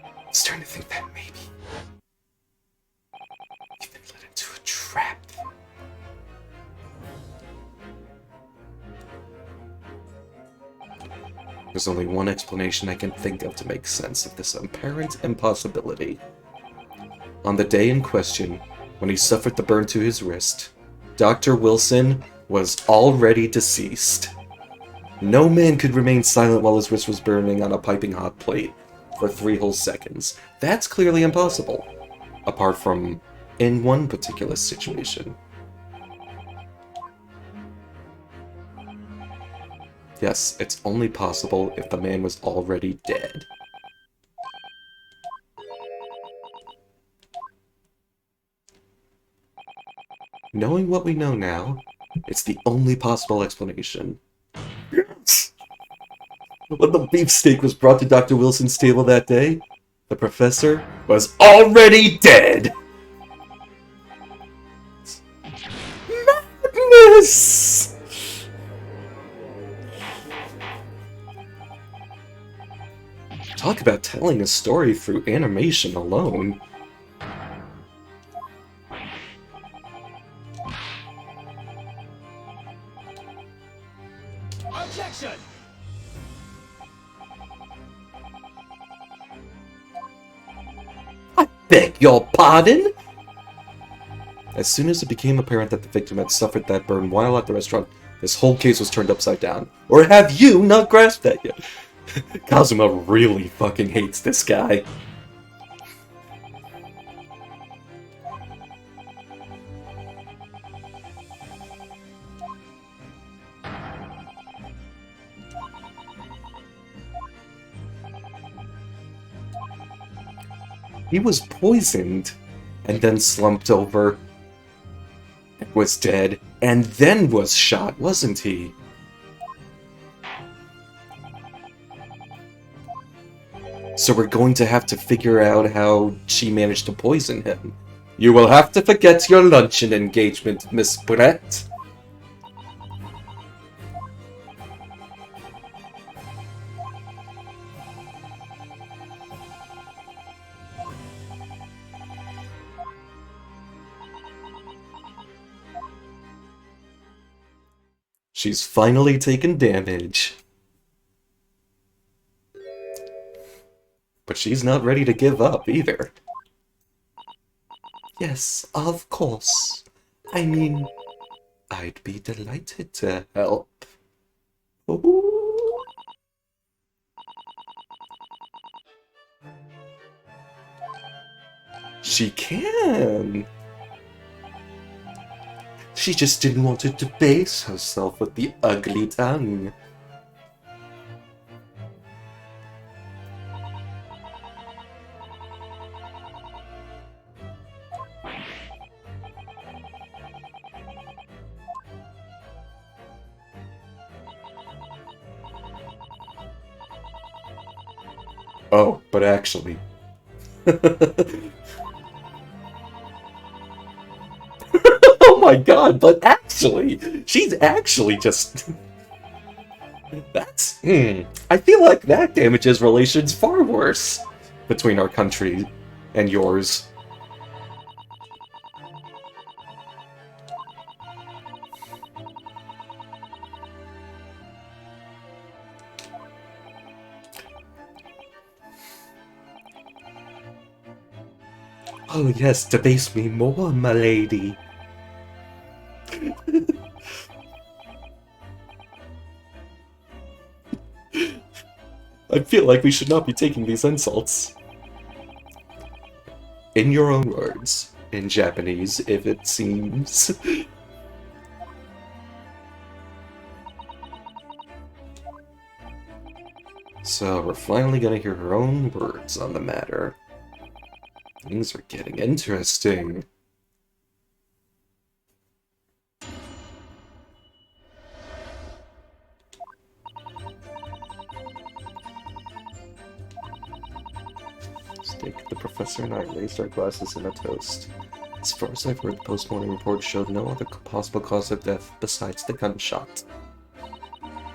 I'm starting to think that maybe you've been led into a trap. There's only one explanation I can think of to make sense of this apparent impossibility. On the day in question, when he suffered the burn to his wrist, Dr. Wilson was already deceased. No man could remain silent while his wrist was burning on a piping hot plate for 3 whole seconds. That's clearly impossible, apart from in one particular situation. Yes, it's only possible if the man was already dead. Knowing what we know now, it's the only possible explanation. Yes! When the beefsteak was brought to Dr. Wilson's table that day, the professor was already dead! Madness! Talk about telling a story through animation alone. Objection! I beg your pardon? As soon as it became apparent that the victim had suffered that burn while at the restaurant, this whole case was turned upside down. Or have you not grasped that yet? Kazuma really fucking hates this guy. He was poisoned, and then slumped over, was dead, and then was shot, wasn't he? So we're going to have to figure out how she managed to poison him. You will have to forget your luncheon engagement, Miss Brett. She's finally taken damage. But she's not ready to give up either. Yes, of course. I mean, I'd be delighted to help. Ooh. She can. She just didn't want to debase herself with the ugly tongue. Oh, but actually... Oh my god, but actually, she's actually just... That's... I feel like that damages relations far worse between our country and yours. Oh yes, debase me more, my lady. I feel like we should not be taking these insults. In your own words, in Japanese, if it seems. So we're finally gonna hear her own words on the matter. Things are getting interesting. Steak, the professor and I raised our glasses in a toast. As far as I've heard, the post-mortem report showed no other possible cause of death besides the gunshot.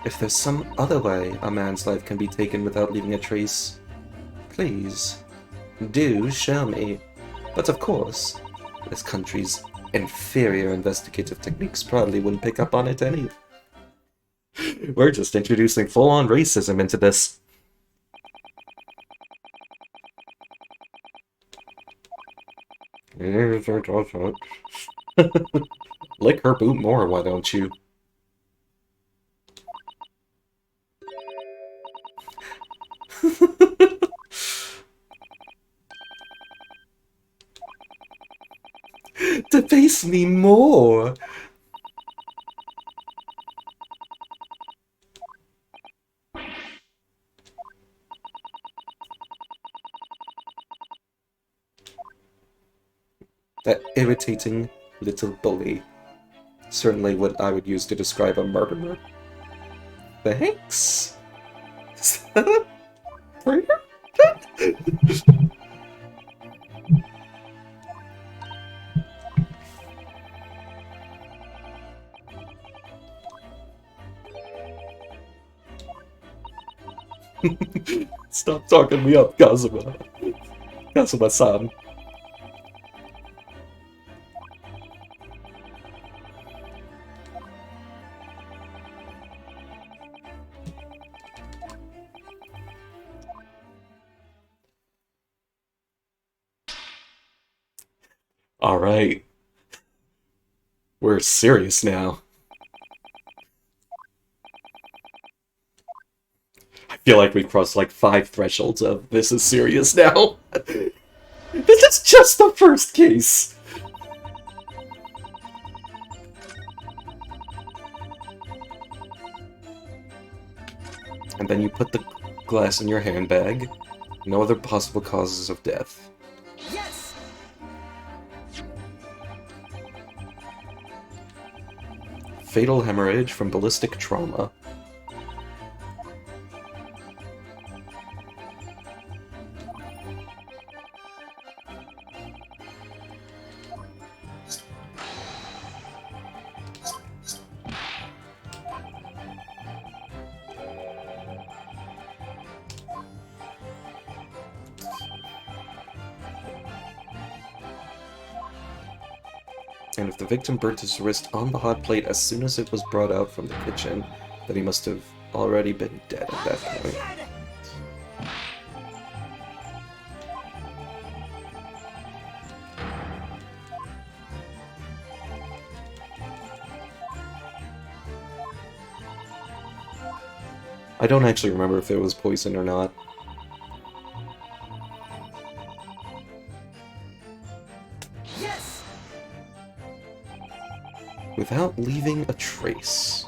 If there's some other way a man's life can be taken without leaving a trace, please, do show me. But of course, this country's inferior investigative techniques probably wouldn't pick up on it any. We're just introducing full-on racism into this. Lick her boot more, why don't you? Deface me more! That irritating little bully. Certainly what I would use to describe a murderer. Thanks? Is that a prayer? Stop talking me up, Kazuma. Kazuma-san. Alright. We're serious now. I feel like we've crossed like 5 thresholds of this is serious now. This is just the first case. And then you put the glass in your handbag. No other possible causes of death. Yes! Fatal hemorrhage from ballistic trauma. And if the victim burnt his wrist on the hot plate as soon as it was brought out from the kitchen, then he must have already been dead at that point. Objection! I don't actually remember if it was poison or not. Yes! Without leaving a trace.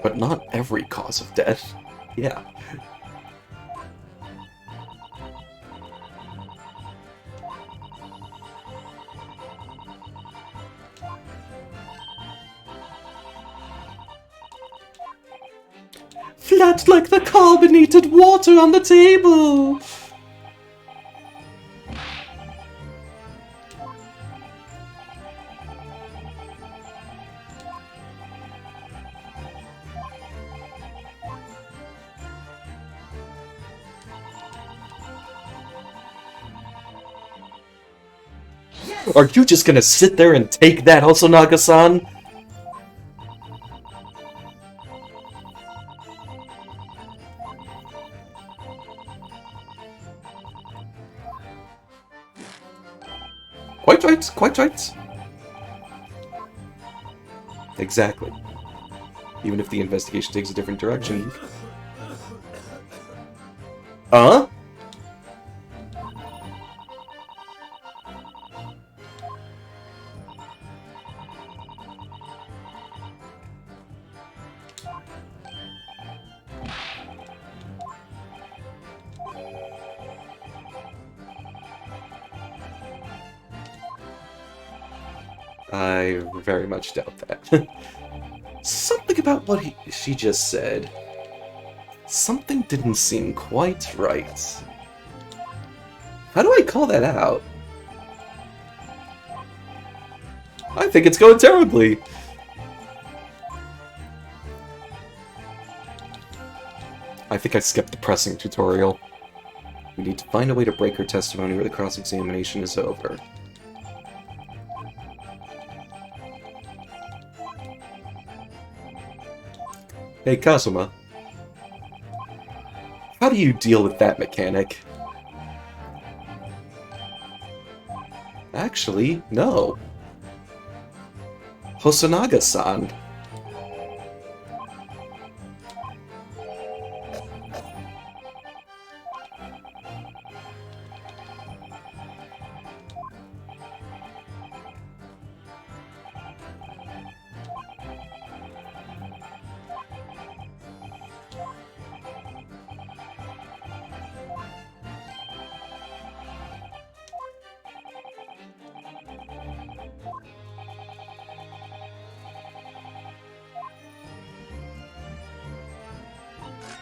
But not every cause of death. Yeah. Flat like the carbonated water on the table! Are you just gonna sit there and take that, Hosonaga-san? Quite right, quite right. Exactly. Even if the investigation takes a different direction. Huh? I very much doubt that. Something about what she just said. Something didn't seem quite right. How do I call that out? I think it's going terribly. I think I skipped the pressing tutorial. We need to find a way to break her testimony where the cross-examination is over. Hey, Kazuma. How do you deal with that mechanic? Actually, no. Hosonaga-san.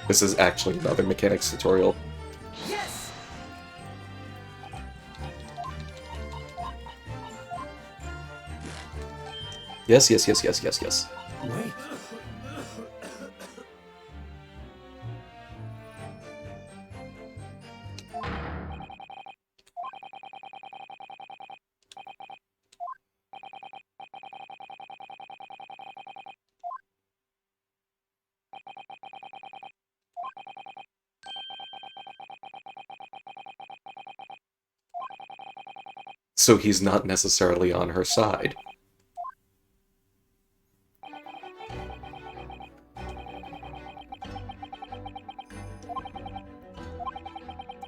This is actually another mechanics tutorial. Yes! Yes, yes, yes, yes, yes, yes. Wait. So he's not necessarily on her side.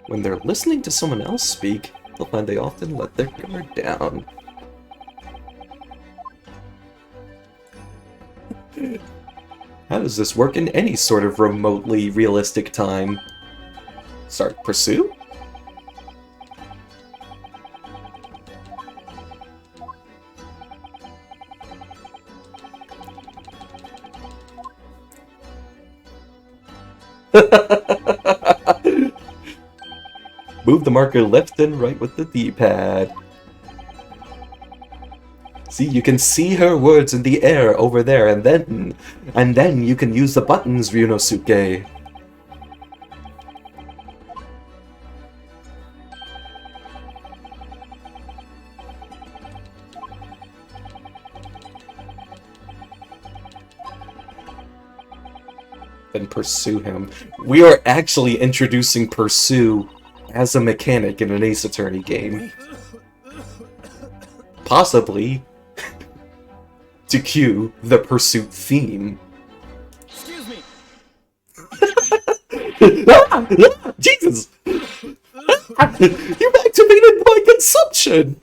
When they're listening to someone else speak, they'll find they often let their guard down. How does this work in any sort of remotely realistic time? Start pursue? Move the marker left and right with the D-pad. See, you can see her words in the air over there, and then you can use the buttons, Ryunosuke. Then pursue him. We are actually introducing pursue as a mechanic in an Ace Attorney game. Possibly to cue the pursuit theme. Excuse me! Jesus! You've activated my consumption!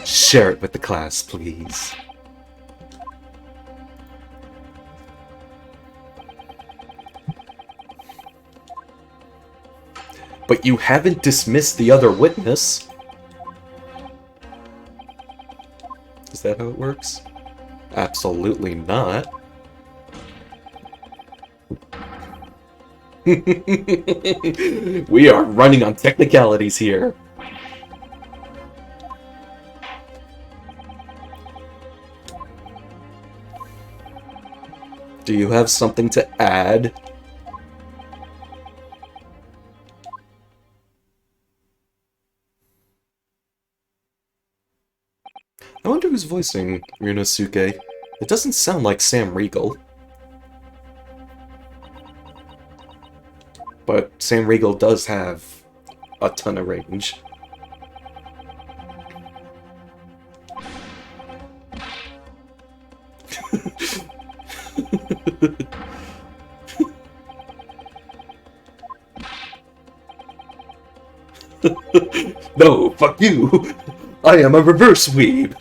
Share it with the class, please. But you haven't dismissed the other witness. Is that how it works? Absolutely not. We are running on technicalities here. Do you have something to add? I wonder who's voicing Ryunosuke. It doesn't sound like Sam Riegel. But Sam Riegel does have a ton of range. No, fuck you! I am a reverse weeb!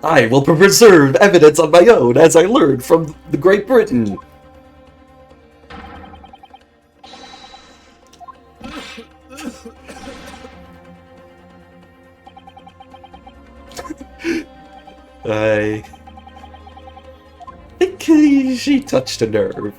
I will preserve evidence on my own as I learned from the Great Britain! I think she touched a nerve.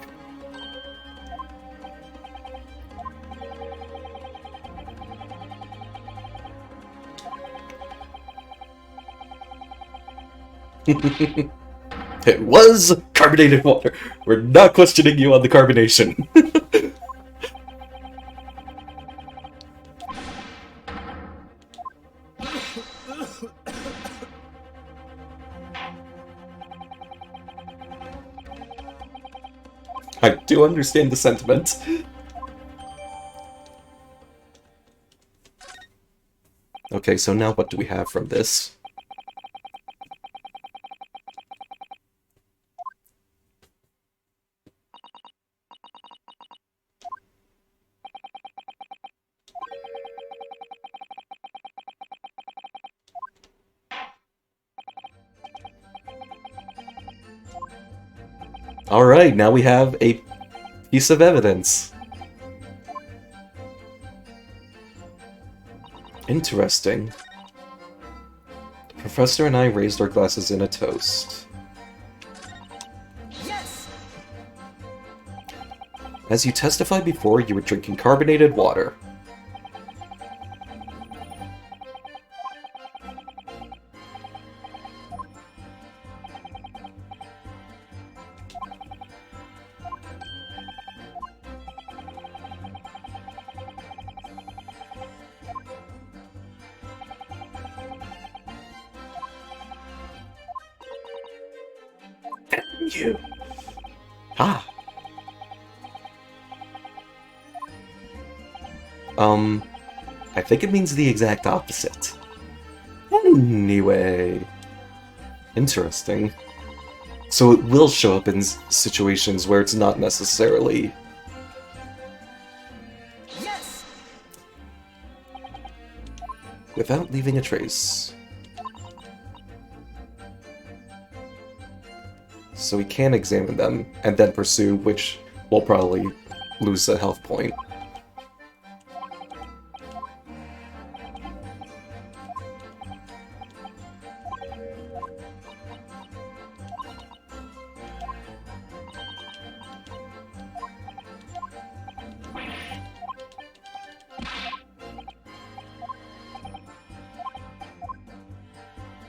It was carbonated water. We're not questioning you on the carbonation. I do understand the sentiment. Okay, so now what do we have from this? Alright, now we have a piece of evidence. Interesting. The professor and I raised our glasses in a toast. Yes! As you testified before, you were drinking carbonated water. You. Ah. I think it means the exact opposite. Anyway. Interesting. So it will show up in situations where it's not necessarily... Yes! Without leaving a trace. So we can examine them, and then pursue, which will probably lose a health point.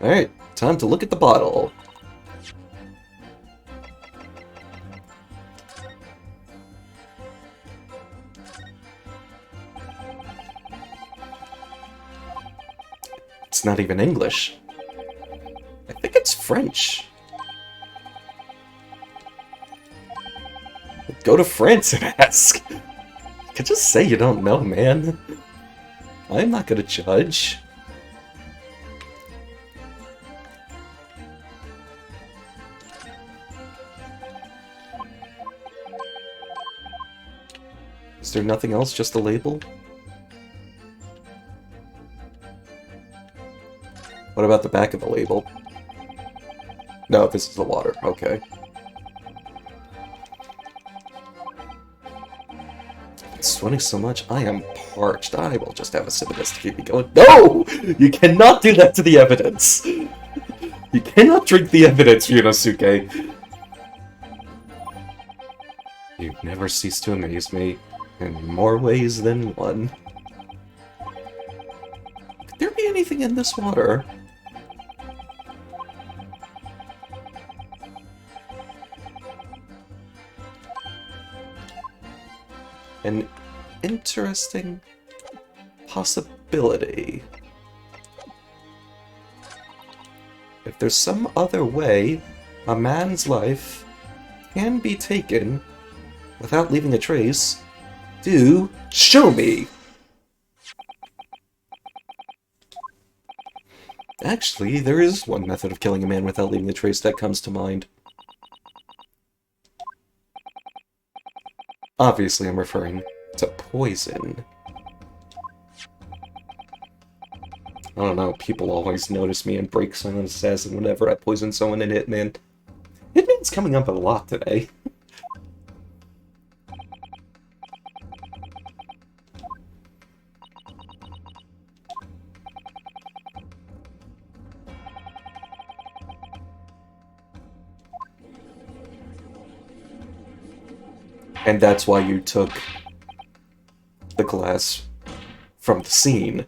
Alright, time to look at the bottle. It's not even English. I think it's French. Go to France and ask. You can just say you don't know, man. I'm not gonna judge. Is there nothing else, just a label? What about the back of the label? No, this is the water. Okay. I'm sweating so much, I am parched. I will just have a sip of this to keep me going. No! You cannot do that to the evidence! You cannot drink the evidence, Ryunosuke. You never cease to amaze me, in more ways than one. Could there be anything in this water? An interesting possibility. If there's some other way a man's life can be taken without leaving a trace, do show me! Actually, there is one method of killing a man without leaving a trace that comes to mind. Obviously, I'm referring to poison. I don't know, people always notice me and break Silent Assassin whenever I poison someone in Hitman. Hitman's coming up a lot today. And that's why you took the glass from the scene.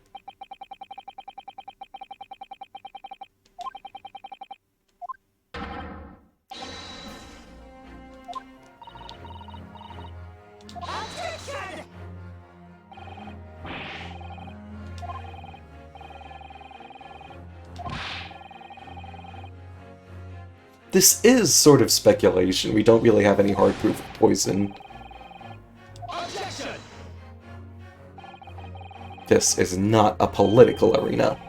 This is sort of speculation. We don't really have any hard proof of poison. Objection! This is not a political arena.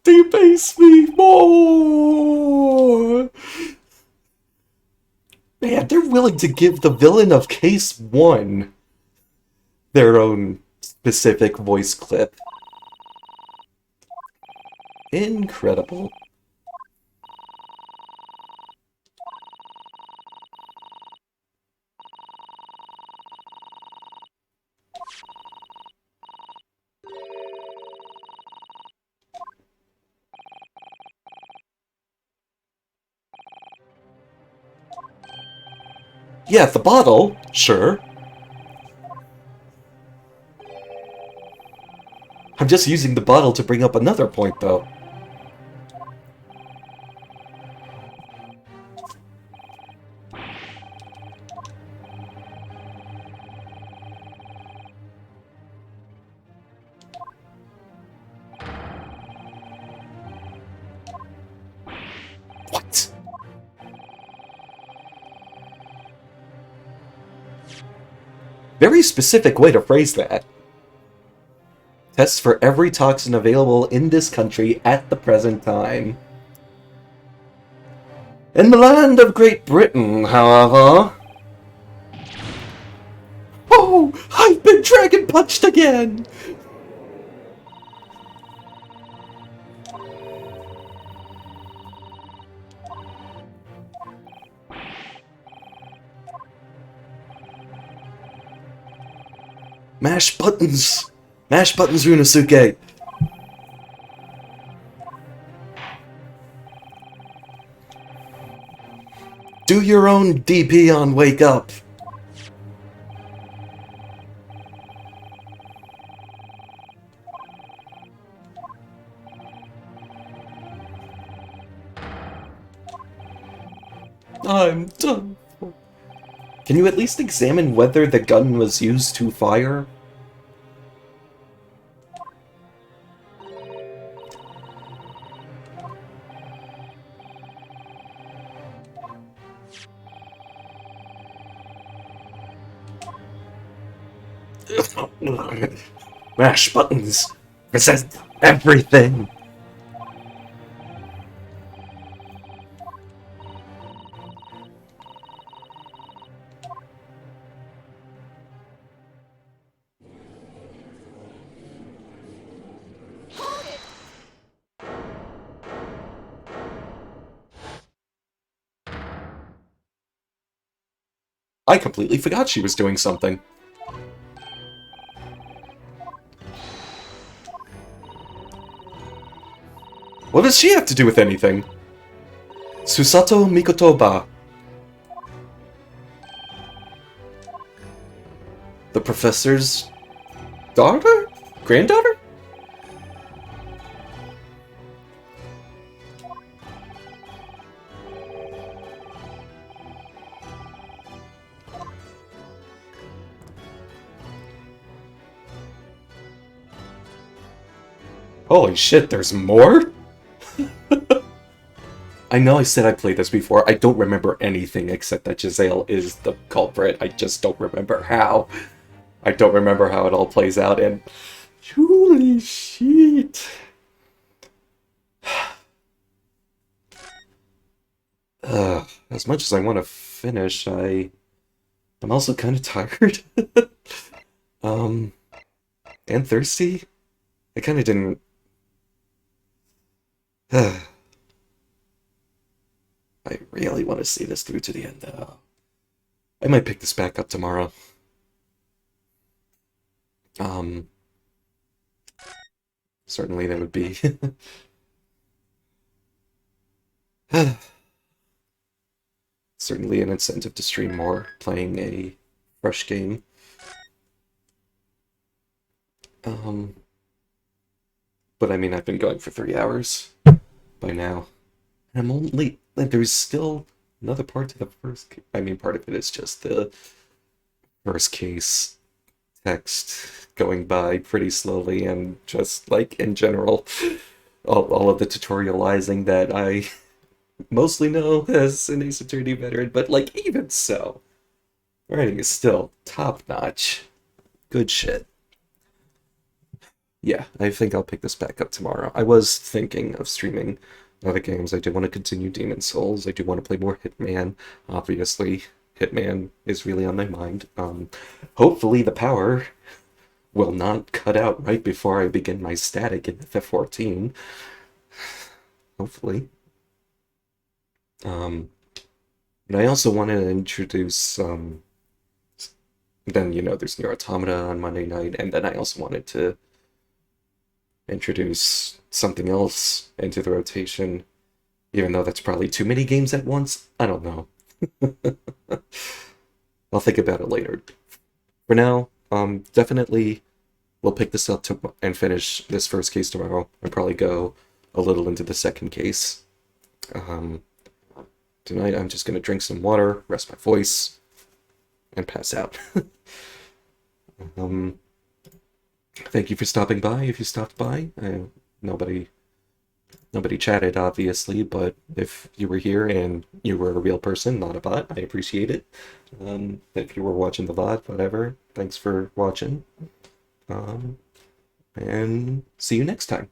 Debase me more! Man, they're willing to give the villain of Case 1 their own specific voice clip. Incredible. Yeah, the bottle, sure. I'm just using the bottle to bring up another point, though. What? Very specific way to phrase that. Tests for every toxin available in this country at the present time. In the land of Great Britain, however... Oh! I've been dragon punched again! Mash buttons! Mash buttons, Ryunosuke! Do your own DP on Wake Up! I'm done. Can you at least examine whether the gun was used to fire? Mash buttons! Resist everything! I completely forgot she was doing something. What does she have to do with anything? Susato Mikotoba. The professor's daughter? Granddaughter? Holy shit, there's more? I know I said I played this before. I don't remember anything except that Giselle is the culprit. I just don't remember how. I don't remember how it all plays out, and holy shit. As much as I want to finish, I'm also kind of tired. um, and thirsty. I kind of didn't. I really want to see this through to the end, though. I might pick this back up tomorrow. Certainly that would be certainly an incentive to stream more, playing a fresh game. But I mean, I've been going for 3 hours by now. And I'm only, like, there's still another part to the first, I mean, part of it is just the first case text going by pretty slowly, and just, like, in general, all of the tutorializing that I mostly know as an Ace Attorney veteran, but, like, even so, writing is still top-notch. Good shit. Yeah, I think I'll pick this back up tomorrow. I was thinking of streaming other games. I do want to continue Demon Souls. I do want to play more Hitman. Obviously, Hitman is really on my mind. Hopefully the power will not cut out right before I begin my static in FF14. Hopefully. But I also wanted to introduce, then, you know, there's Nier Automata on Monday night, and then I also wanted to introduce something else into the rotation, even though that's probably too many games at once. I don't know. I'll think about it later. For now, definitely we'll pick this up and finish this first case tomorrow, and probably go a little into the second case. Tonight I'm just gonna drink some water, rest my voice, and pass out. Thank you for stopping by. If you stopped by, nobody chatted, obviously, but if you were here and you were a real person, not a bot, I appreciate it. If you were watching the VOD, whatever, thanks for watching. And see you next time.